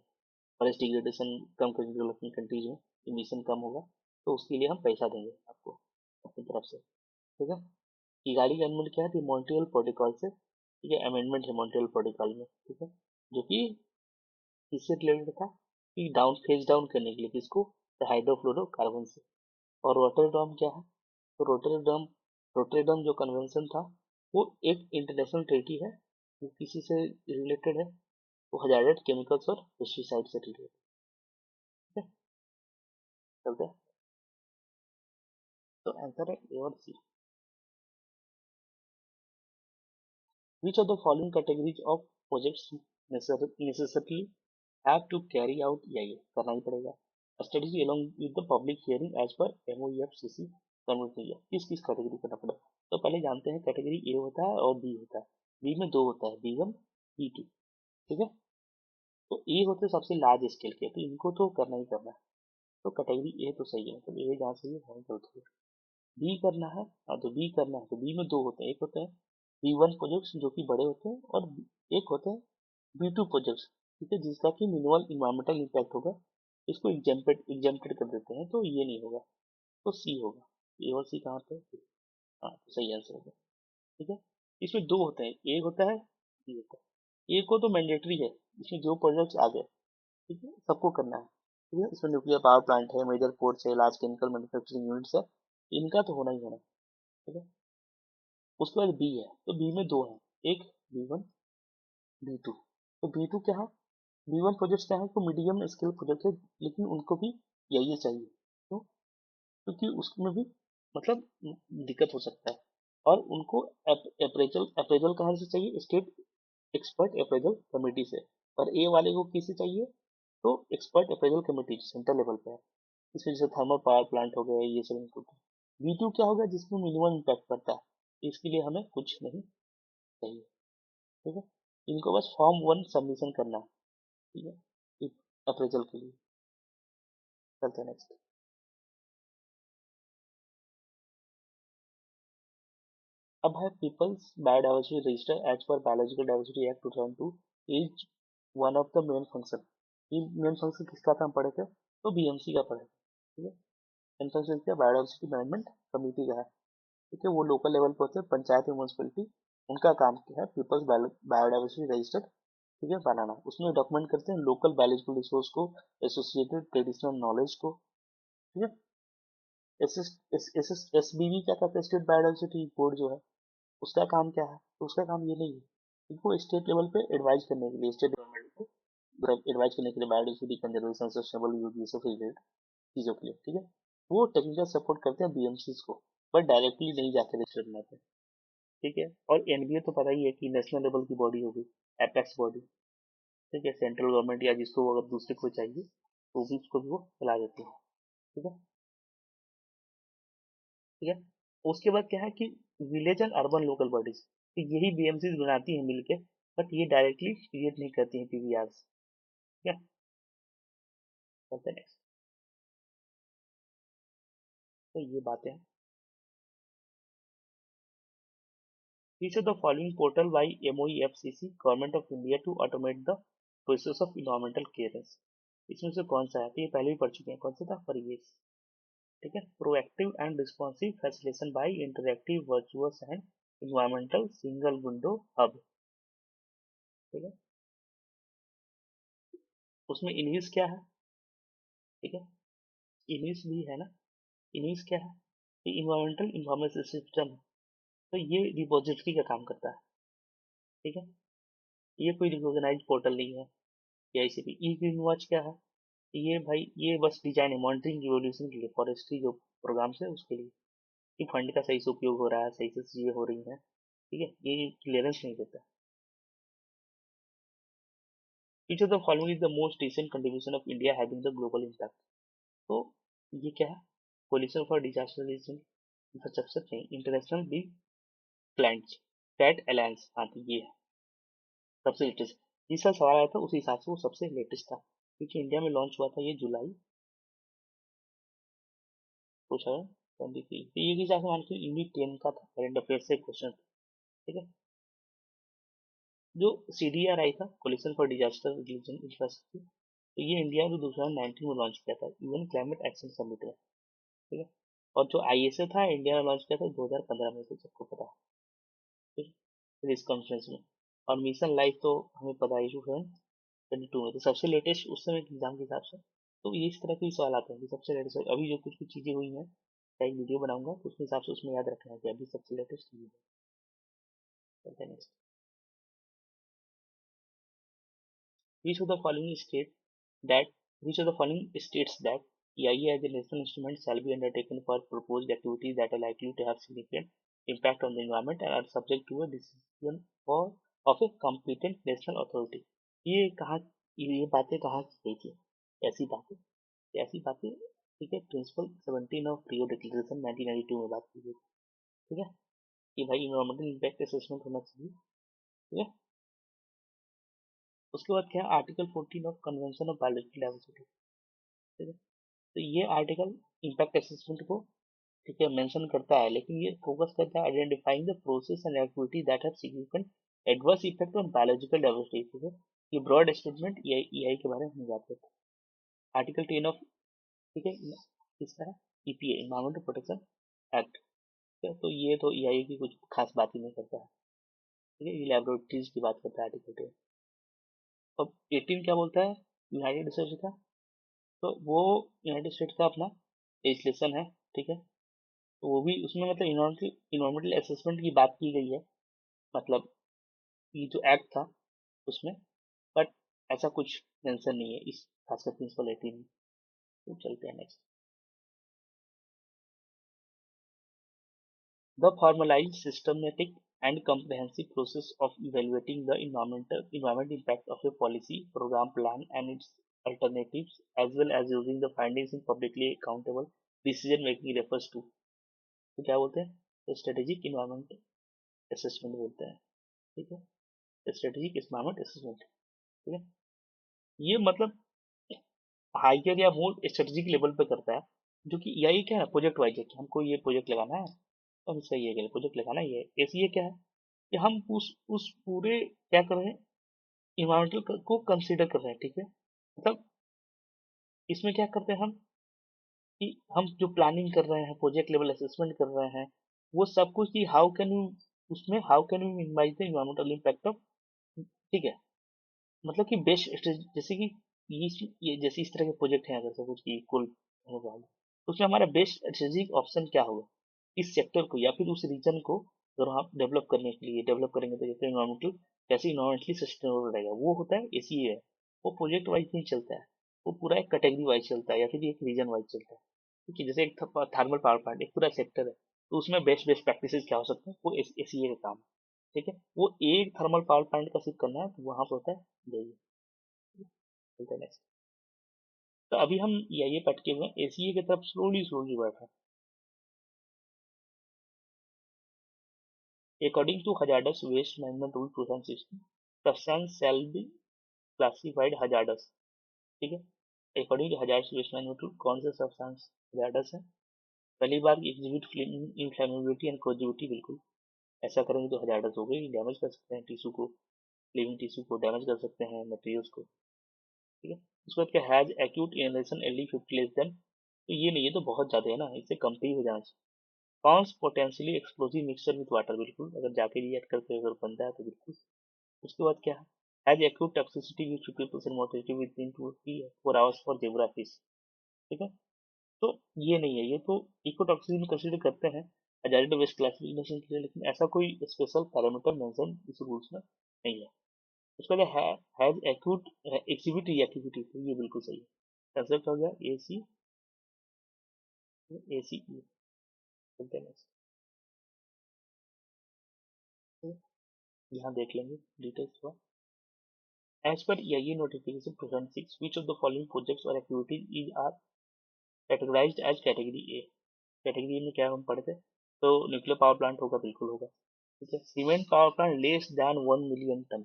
फॉरेस्ट डिग्रेडेशन कम करेंगे डेवलपिंग कंट्रीज में, इमिशन कम होगा, तो उसके लिए हम पैसा देंगे आपको अपनी तरफ से। ठीक है, किगाली का अमेंडमेंट क्या है? मॉन्ट्रियल प्रोटोकॉल से, ठीक है, अमेंडमेंट है मॉन्ट्रियल प्रोटोकॉल में। ठीक है, जो कि किससे रिलेटेड था? कि डाउन फेज डाउन करने के लिए, किसको? हाइड्रोफ्लोरोकार्बन से। और रोटरडम क्या है? तो रोटरडम, रोटरडम जो कन्वेंशन था, वो एक इंटरनेशनल ट्रीटी है, वो किसी से रिलेटेड है? वो हजार्डेड केमिकल्स और पेस्टिसाइड से रिलेटेड है। चलते हैं, तो आंसर है ए और C. Which of the following categories of projects necessarily have to carry out EIA? करना ही पड़ेगा। Studies along with the public hearing as per MOEFCC convert. किस किस कैटेगरी करना पड़ेगा? तो पहले जानते हैं, कैटेगरी ए होता है और बी होता है। बी में दो होता है, B1 B2। ठीक है, तो ए होते हैं सबसे लार्ज स्केल के, तो इनको तो करना ही करना है। तो कैटेगरी ए तो सही है, मतलब ए जहाँ सही है वहीं गलत है। बी करना है, हाँ तो बी करना है, तो बी में दो होते हैं, एक होते हैं B1 प्रोजेक्ट्स जो कि बड़े होते हैं, और एक होते हैं B2 प्रोजेक्ट्स, ठीक है, जिसका कि मिनिमल इन्वायरमेंटल इम्पैक्ट होगा, इसको एग्जेम्प्टेड कर देते हैं, तो ये नहीं होगा, तो सी होगा। ए और सी कहाँ पे? हाँ, तो सही आंसर होगा। ठीक है, इसमें दो होते हैं, ए होता है, बी होता है। ए को तो मैंडेटरी है, इसमें जो प्रोजेक्ट्स आ गए, ठीक है, सबको करना है। ठीक है, इसमें न्यूक्लियर पावर प्लांट है, मेजर पोर्ट्स है, लार्ज केमिकल मैन्युफैक्चरिंग यूनिट्स है, इनका तो होना ही होना। ठीक है, उसके बाद बी है, तो बी में दो है, एक B1 B2। तो B2 क्या है? B1 प्रोजेक्ट क्या है? तो मीडियम स्केल प्रोजेक्ट है, लेकिन उनको भी यही चाहिए, क्यों? क्योंकि उसमें भी मतलब दिक्कत हो सकता है, और उनको अप्रेजल अप्रेजल कहाँ से चाहिए? स्टेट एक्सपर्ट अप्रेजल कमेटी से। और ए वाले को किससे चाहिए? तो expert appraisal committee central level पे है, इसमें जैसे थर्मल पावर प्लांट हो गए, ये सब इंक्लूड है। B2 क्या होगा? जिसमें मिनिमम इम्पैक्ट पड़ता है, इसके लिए हमें कुछ नहीं चाहिए। ठीक है, इनको बस फॉर्म 1 सबमिशन करना है। ठीक है, अप्रेजल के लिए। चलते हैं नेक्स्ट। अब है पीपल्स बायोडाइवर्सिटी रजिस्टर एज पर biological diversity act 2002 is one of the main function. ये मेन फंक्शन किसका था हम पढ़े थे? तो BMC का पढ़े थे। ठीक है, मेन फंक्शन क्या? बायोडाइवर्सिटी मैनेजमेंट कमेटी का है। ठीक है, वो लोकल लेवल पर होते हैं, पंचायत या म्यूनसिपलिटी, उनका काम क्या है? पीपल्स बायोडाइवर्सिटी रजिस्टर, ठीक है, बनाना। उसमें डॉक्यूमेंट करते हैं लोकल बायोलॉजिकल रिसोर्स को, एसोसिएटेड ट्रेडिशनल नॉलेज को। ठीक है, SBB क्या कहते हैं? स्टेट बायोडाइवर्सिटी बोर्ड जो है, उसका काम क्या है? तो उसका काम ये नहीं है, इनको स्टेट लेवल पे एडवाइज करने के लिए, स्टेट गवर्नमेंट को एडवाइज करने के लिए, बायोडाइवर्सिटी कंजर्वेशन सस्टेनेबल यूज ये सब रिलेटेड चीजों के लिए। ठीक है, वो टेक्निकल सपोर्ट करते हैं BMCs को, पर डायरेक्टली नहीं जाते रजिस्टर बनाते। ठीक है, और NBA तो पता ही है कि नेशनल लेवल की बॉडी होगी, एपेक्स बॉडी। ठीक है, सेंट्रल गवर्नमेंट या जिसको अगर दूसरे को चाहिए तो भी उसको भी वो चला देती है। ठीक है, ठीक है, उसके बाद क्या है कि village and urban local bodies, तो यही BMCs बनाती हैं मिलके, बट ये डायरेक्टली क्रिएट नहीं करती हैं PBRs। ठीक है, चलते नेक्स्ट। तो ये बातें हैं। Each of the following portal by MOEFCC government of India to automate the process of environmental clearance. इसमें से कौन सा है? तो ये पहले ही पढ़ चुके हैं, कौन सा था? परिवेश। ठीक है, proactive and responsive facilitation by interactive virtuous and environmental single window hub. ठीक है, उसमें इनविस क्या है? ठीक है, इनविस भी है ना। इनविस क्या है? ये इन्वायरमेंटल इंफॉर्मेशन सिस्टम है, तो ये रिपोजिटरी का काम करता है। ठीक है, ये कोई रिकॉग्नाइज पोर्टल नहीं है। या ICP ई ग्रीन वॉच क्या है? ये भाई ये बस डिजाइन है, मॉनिटरिंग रिवोल्यूशन के लिए, फॉरेस्ट्री जो प्रोग्राम्स है उसके लिए। कि फंड का सही से उपयोग हो रहा है, सही से चीजें हो रही हैं, ठीक है, ये क्लियरेंस नहीं देता। Each of the following is the most recent contribution of India having the global impact. तो ये क्या है? Coalition for disaster religion infrastructure नहीं, international big clients that alliance, हाँ तो ये है सबसे लेटेस्ट। जिस साल सवाल आया था उसी हिसाब से वो सबसे लेटेस्ट था, क्योंकि इंडिया में लॉन्च हुआ था ये जुलाई पूछा है 23, तो ये हिसाब से मान के यूनिट 10 का था, करंट अफेयर से क्वेश्चन, ठीक है। जो CDRI था, coalition for disaster religion infrastructure, तो ये इंडिया में 2019 में लॉन्च किया था, यूएन क्लाइमेट एक्शन समिट में, ठीक है। और जो ISA था इंडिया में लॉन्च किया था 2015 में, तो सबको पता है, ठीक है, इस कॉन्फ्रेंस में। और मिशन लाइफ तो हमें पता है, 2022 में, तो सबसे लेटेस्ट उस समय एग्जाम के हिसाब से। तो ये इस तरह के सवाल आते हैं कि सबसे लेटेस्ट अभी जो कुछ कुछ चीजें हुई हैं, एक वीडियो बनाऊंगा तो उसके हिसाब से उसमें याद रखना है कि अभी सबसे लेटेस्ट चीज है। Next, which of the following state that which of the following states that EIA as a national instrument shall be undertaken for proposed activities that are likely to have significant impact on the environment and are subject to a decision for of a competent national authority? ये कहाँ, ये बातें कहाँ की गई थी? ऐसी बातें, ऐसी बातें, ठीक है, प्रिंसिपल 17 ऑफ रियो डिक्लेरेशन 1992 में बात की गई, ठीक है, कि भाई इन्वायरमेंटल इम्पैक्ट असेसमेंट होना चाहिए, ठीक है। उसके बाद क्या है, article 14 of convention of biological diversity, ठीक है। तो ये आर्टिकल इम्पैक्ट असेसमेंट को, ठीक है, मेंशन करता है, लेकिन ये फोकस करता है identifying the process and activity that have significant adverse effect on biological diversity, ठीक है। ये ब्रॉड स्टेटमेंट EI के बारे में हम बात करते हैं। आर्टिकल 10 ऑफ, ठीक है, किसका है, EPA इन्वायरमेंटल प्रोटेक्शन एक्ट, ठीक है। तो ये तो EI की कुछ खास बात ही नहीं करता है, ठीक है, ये लैबोरेटरीज की बात करता है आर्टिकल 10। अब 18 क्या बोलता है, यूनाइटेड स्टेट्स का, तो वो यूनाइटेड स्टेट्स का अपना लेजिस्लेशन है, ठीक है। तो वो भी उसमें मतलब इन्वायरमेंटल असेसमेंट की बात की गई है, मतलब ये जो एक्ट था उसमें, बट ऐसा कुछ मेंशन नहीं है इस खासकर प्रिंसिपल 18 में। तो चलते हैं next. The formalise systematic and comprehensive process of evaluating the environment impact of a policy program plan and its alternatives as well as using the findings in publicly accountable decision making refers to, तो क्या बोलते हैं, strategic environment assessment बोलते हैं, ठीक है, strategic environment assessment, ठीक है। ये मतलब हाइयर या मोर स्ट्रेटेजिक लेवल पे करता है, जो कि EI क्या है, प्रोजेक्ट वाइज है कि हमको ये प्रोजेक्ट लगाना है, तो हम इसका ये प्रोजेक्ट लगाना है। ये SEA क्या है, कि हम उस पूरे क्या कर रहे हैं, इन्वायरमेंटल को कंसीडर कर रहे हैं, ठीक है। मतलब इसमें क्या करते हैं हम, कि हम जो प्लानिंग कर रहे हैं, प्रोजेक्ट लेवल असेसमेंट कर रहे हैं, वो सब कुछ कि हाउ कैन यू, उसमें how can you minimise the environmental impact of, ठीक है, मतलब कि बेस्ट, जैसे कि ये जैसे इस तरह के प्रोजेक्ट हैं, अगर सपोज कि कुल होगा, तो उसमें हमारा बेस्ट स्ट्रेटेजिक ऑप्शन क्या होगा, इस सेक्टर को या फिर उस रीजन को अगर आप डेवलप करने के लिए डेवलप करेंगे, तो जैसे इन्वायरमेंटल, कैसे इन्वायरमेंटली सस्टेनेबल रहेगा, वो होता है SEA है। वो प्रोजेक्ट वाइज नहीं चलता है, वो पूरा एक कैटेगरी वाइज चलता है या फिर एक रीजन वाइज चलता है, ठीक है। जैसे एक थर्मल पावर प्लांट एक पूरा सेक्टर है, तो उसमें बेस्ट बेस्ट प्रैक्टिसेस क्या हो सकते हैं, वो SEA का काम है, ठीक है। वो एक थर्मल पावर प्लांट का सिर्फ करना है, तो वहां पर होता है यही, चलते हैं नेक्स्ट। तो अभी हम ये पटके हुए SEA की तरफ स्लोली स्लोली बढ़ रहे हैं। According to hazardous waste management rule 2016, substance shall be classified hazardous, ठीक है। According to hazardous waste management rule कौन से सब्सटेंस हजार्डस है? पहली बार एग्जिबिट इनफ्लेमेबिलिटी एंड कोजिविटी, बिल्कुल ऐसा करेंगे तो हजार्डस हो गई, डैमेज कर सकते हैं टिश्यू को, लिविंग टिश्यू को डैमेज कर सकते हैं, मटेरियल्स को, ठीक है। उसके बाद क्या, has acute inhalation LD50 less than, तो ये नहीं है, तो बहुत ज्यादा है ना, इससे कम पे ही हो जाना चाहिए। Cons potentially explosive mixture with water, बिल्कुल अगर जाके रिएक्ट करके अगर बनता है तो बिल्कुल। उसके बाद क्या है, has acute toxicity with 50% mortality with in 4 hours for zebra fish, ठीक है। तो ये नहीं है, ये तो इकोटॉक्सिसिटी में कंसीडर करते हैं हजार्ड वेस्ट क्लासिफिकेशन के लिए, लेकिन ऐसा कोई स्पेशल पैरामीटर मेंशन इस रूल्स में नहीं है। उसका क्या है, हैज एक्यूट एक्सिबिट रिएक्टिविटी, तो ये बिल्कुल सही है, कंसेप्ट हो गया AC, चलते हैं next। यहाँ देख लेंगे डिटेल्स का। As per EIA notification 2006, which of the following projects or activities is are categorized as category A? Category में क्या हम पढ़े थे? तो न्यूक्लियर पावर प्लांट होगा, बिल्कुल होगा। ठीक है। Cement power plant less than 1 million ton,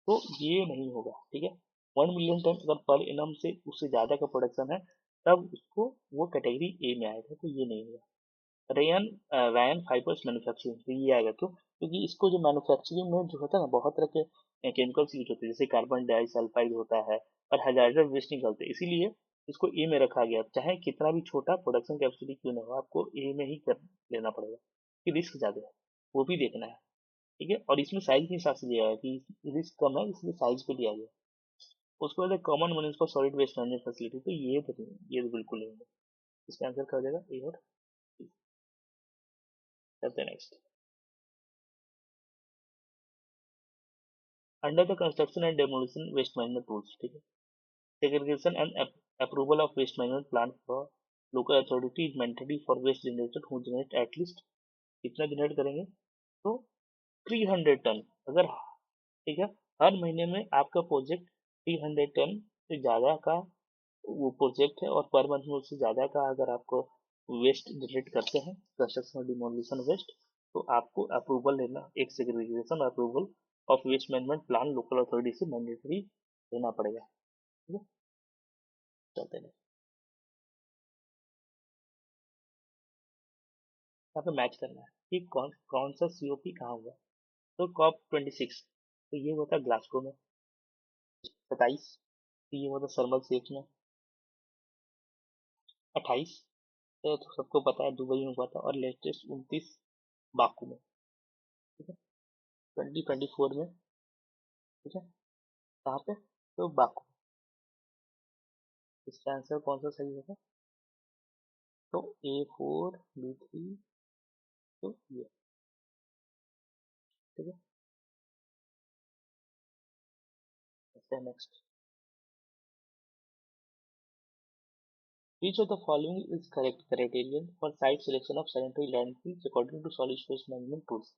तो ये नहीं होगा। ठीक है। 1 मिलियन टन अगर पर एनम से उससे ज्यादा का प्रोडक्शन है तब उसको वो कैटेगरी ए में आएगा, तो ये नहीं होगा। रेयन रायन फाइबर्स मैन्युफैक्चरिंग, तो ये आएगा क्यों? क्योंकि इसको जो मैन्युफैक्चरिंग में जो होता है ना, बहुत तरह के केमिकल्स यूज होते हैं, जैसे कार्बन डाइसल्फाइड होता है और हैजार्डस वेस्ट निकलते हैं, इसीलिए इसको ए में रखा गया। चाहे कितना भी छोटा प्रोडक्शन कैपेसिटी क्यों ना हो, आपको ए में ही कर लेना पड़ेगा, कि रिस्क ज्यादा है, वो भी देखना है। ठीक है। और इसमें साइज के हिसाब से दिया है कि रिस्क कम है, इसलिए साइज पे दिया गया। उसके बाद common municipal solid waste management facility, तो ये तो बिल्कुल नहीं है। इसका आंसर क्या हो जाएगा? ए और C। चलते हैं next. Under the construction and demolition waste management rules, ठीक है, segregation and approval of waste management plan for local authority is mandatory for waste generator who generate at least कितना जनरेट करेंगे? तो 300 टन। अगर, ठीक है, हर महीने में आपका प्रोजेक्ट 300 टन से ज्यादा का वो प्रोजेक्ट है और पर मंथ में उससे ज्यादा का अगर आपको वेस्ट जनरेट करते हैं, कंस्ट्रक्शन और डिमोलिशन वेस्ट, तो आपको अप्रूवल लेना, एक segregation approval of waste management plan local authority से मैंडेटरी लेना पड़ेगा। ठीक है। चलते हैं। यहाँ पे मैच करना है कि कौन कौन सा सीओपी कहाँ हुआ। तो कॉप 26, तो ये हुआ था ग्लासगो में। 27, तो ये हुआ था शर्मल शेख में। 28, तो सबको पता है दुबई में हुआ था। और लेटेस्ट 29 बाकू में। ठीक है। 2024 में। ठीक है। कहाँ पे? तो बाकू। इसका आंसर कौन सा सही होगा? तो A4B3, तो ये। ठीक है। Next. Which of the following is correct criterion for site selection of sanitary landfills according to solid waste management rules?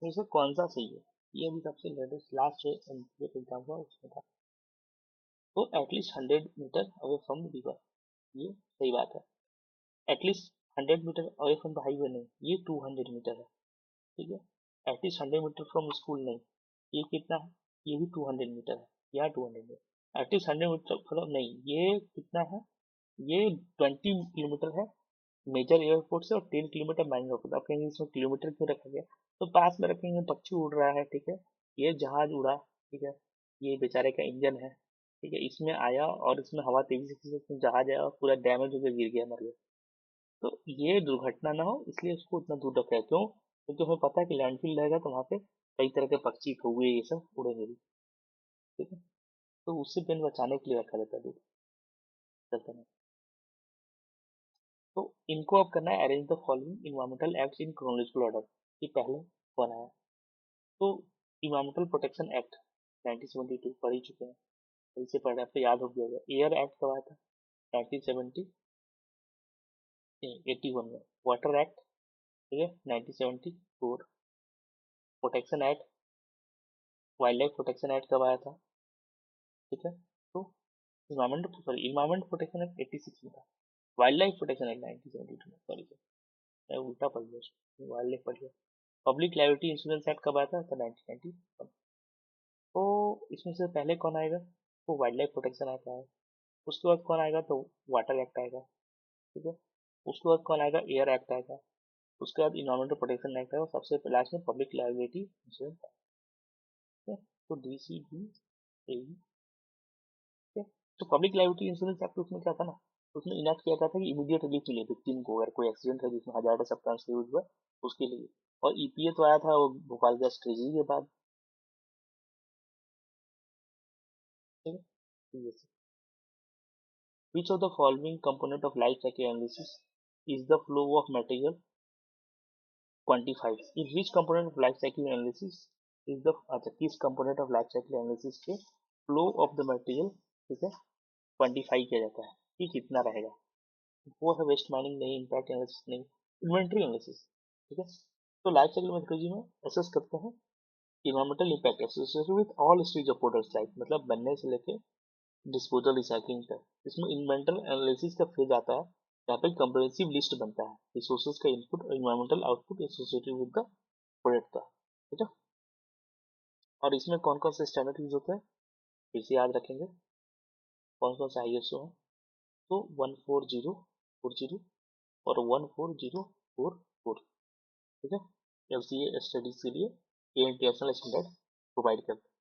तो इसमें कौन सा सही है? ये अभी सबसे लेटेस्ट लास्ट जो एग्जाम हुआ उसमें था। तो at least 100 metre away from river, ये सही बात है। At least 100 metre away from the highway नहीं, ये 200 मीटर है। ठीक है। एटलीस्ट 100 मीटर फ्रॉम स्कूल नहीं, ये कितना है? ये भी 200 मीटर है, यहाँ 200 मीटर। एटलीस्ट 100 मीटर फ्रॉम नहीं, ये कितना है? ये 20 किलोमीटर है मेजर एयरपोर्ट से, और 10 किलोमीटर माइनर एयरपोर्ट। आप कहेंगे इसमें किलोमीटर क्यों रखा गया? तो पास में रखेंगे, पक्षी उड़ रहा है, ठीक है, ये जहाज उड़ा, ठीक है, ये बेचारे का इंजन है, ठीक है, इसमें आया और इसमें हवा तेजी से, इसमें जहाज आया और पूरा डैमेज होकर गिर गया, मर गया। तो ये दुर्घटना ना हो इसलिए उसको उतना दूर रखा है। क्यों? क्योंकि हमें पता है कि लैंडफिल रहेगा तो वहाँ पे कई तरह के पक्षी, कौवे, ये सब उड़ेंगे भी। ठीक है। तो उससे पेन बचाने के लिए रखा जाता है दूर। चलते हैं। तो इनको अब करना है arrange the following environmental act in chronological order, कि पहले कौन आया। तो इन्वायरमेंटल प्रोटेक्शन एक्ट 1972 पढ़ ही चुके हैं, फिर से पढ़ रहे हैं, आपको याद हो गया होगा। एयर एक्ट कब आया था? 1970 81 में। वाटर एक्ट, ठीक है, 1974। Protection act, wild life protection act कब आया था? ठीक है। तो इन्वायरमेंट प्रोटेक्शन एक्ट 86 में था। वाइल्ड लाइफ प्रोटेक्शन एक्ट 1972 में। सॉरी सर, मैं उल्टा पढ़ लिया, वाइल्ड लाइफ पढ़ लिया। पब्लिक लाइबिलिटी इंश्योरेंस एक्ट कब आया था? 1991। तो इसमें से पहले कौन आएगा? तो वाइल्ड लाइफ प्रोटेक्शन एक्ट आएगा। उसके बाद कौन आएगा? तो वाटर एक्ट आएगा। ठीक है। उसके बाद कौन आएगा? एयर एक्ट आएगा। उसके बाद इन्वायरमेंटल प्रोटेक्शन एक्ट आएगा, और सबसे लास्ट में पब्लिक लाइबिलिटी इंश्योरेंस। ठीक है। तो DCB AE। ठीक है। तो पब्लिक लाइबिलिटी इंश्योरेंस एक्ट उसमें क्या था ना, उसमें इनाक्ट किया था कि इमीडिएट रिलीफ मिले विक्टिम को अगर कोई एक्सीडेंट है जिसमें हजार सब्सटेंस यूज हुआ, उसके लिए। और EPA तो आया था वो भोपाल गैस ट्रेजेडी के बाद। ठीक है। तो ये which of the following component of life cycle analysis is the flow of material quantified? In which component of life cycle analysis is the, अच्छा, किस component of life cycle analysis के flow of the material, ठीक है, quantify किया जाता है कि कितना रहेगा? वो है वेस्ट माइनिंग नहीं, इम्पैक्ट एनालिसिस नहीं, इन्वेंट्री एनालिसिस, ठीक है। तो लाइफ साइकिल मेथोडोलॉजी में असेस करते हैं environmental impact associated with all stage of products life, मतलब बनने से लेके डिस्पोजल रिसाइकलिंग तक। इसमें इन्वेंटल एनालिसिस का फेज आता है जहाँ पे कंप्रेहेंसिव लिस्ट बनता है रिसोर्सेज का इनपुट और environmental output associated with the product का, ठीक है। और इसमें कौन कौन से स्टैंडर्ड यूज होते हैं फिर से याद रखेंगे, कौन कौन सा ISO है। तो 14040 और 14044, ठीक है। LCA स्टडीज के लिए ये इंटरनेशनल स्टैंडर्ड प्रोवाइड करते हैं।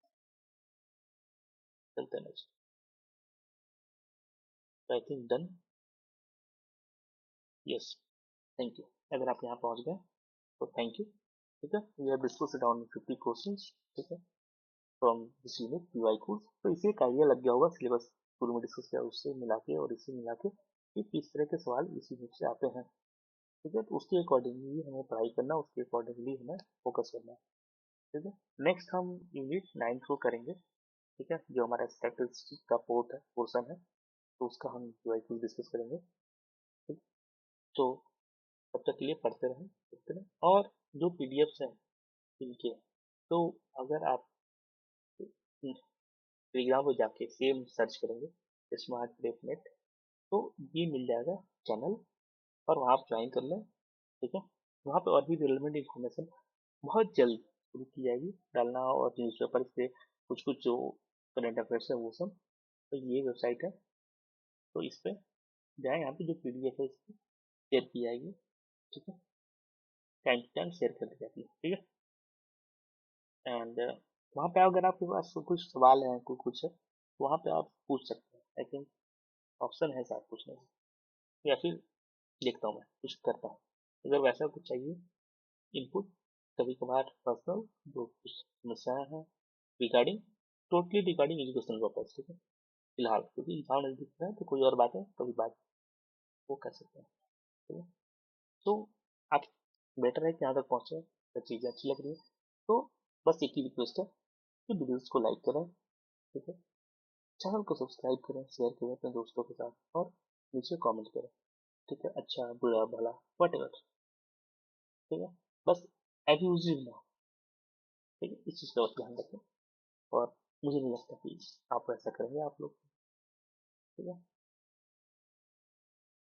चलते हैं next. I think done. Yes, thank you. अगर आप यहाँ पहुँच गए तो थैंक यू, ठीक है। We have discussed around 50 questions, ठीक है, from this unit PY course. तो इसे एक आइडिया लग गया होगा सिलेबस शुरू में डिस्कस किया उससे मिला के और इसे मिला के कि किस तरह के सवाल इस यूनिट से आते हैं, ठीक है। तो उसके अकॉर्डिंगली हमें पढ़ाई करना, उसके अकॉर्डिंगली हमें फोकस करना है, ठीक है। नेक्स्ट हम यूनिट 9 को करेंगे, ठीक है, जो हमारा स्टैटिस्टिक्स का पोर्शन है, तो उसका हम पीवाई कोर्स डिस्कस करेंगे, ठीक। तो तब तक के लिए पढ़ते रहें और जो PDFs हैं इनके, तो अगर आप टेलीग्राम पर जाके सेम सर्च करेंगे स्मार्ट प्रेप नेट, तो ये मिल जाएगा चैनल और वहाँ आप ज्वाइन कर लें, ठीक है। वहाँ पे और भी रिलेवेंट इन्फॉर्मेशन बहुत जल्द शुरू की जाएगी डालना, और न्यूज़पेपर पे कुछ कुछ जो करंट अफेयर्स है वो सब। तो ये वेबसाइट है, तो इस पे जाएँ, यहाँ पे जो PDF है इसकी शेयर की जाएगी, ठीक है, टाइम टू टाइम शेयर कर दी जाती है, ठीक है। एंड वहाँ पे अगर आपके पास कुछ सवाल है, कुछ है, तो वहाँ पे आप पूछ सकते हैं। आई थिंक ऑप्शन है शायद पूछने का, या फिर देखता हूँ मैं कुछ करता हूँ अगर वैसा कुछ चाहिए इनपुट। कभी कभार पर्सनल जो कुछ समस्याएं हैं regarding, totally regarding educational purpose, ठीक है। फिलहाल क्योंकि एग्जाम नजदीक है तो कोई और बात है कभी बात वो कर सकते हैं, ठीक है। तो आप बेटर है कि यहाँ तक पहुँचे, अगर चीज़ें अच्छी लग रही है तो बस एक ही रिक्वेस्ट है कि वीडियोस को लाइक करें, ठीक है, चैनल को सब्सक्राइब करें, शेयर करें अपने दोस्तों के साथ और नीचे कमेंट करें, ठीक है, अच्छा बुरा भला वट एवर, ठीक है। बस एब्यूजिव ना हो, ठीक है, इस चीज़ का बस ध्यान रखें। और मुझे नहीं लगता कि आप ऐसा करेंगे आप लोग, ठीक है।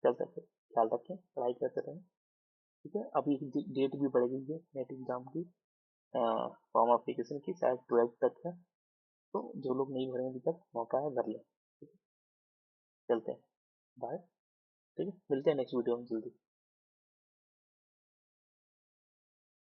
चल सकते ख्याल रखें, पढ़ाई करते रहें, ठीक है। अभी डेट भी बढ़ गई है नेट एग्जाम की, फॉर्म एप्लीकेशन की शायद 12 तक है, तो जो लोग नहीं भरे अभी तक मौका है भर लें, ठीक है। चलते हैं, बाय, ठीक है, मिलते हैं नेक्स्ट वीडियो में जल्दी।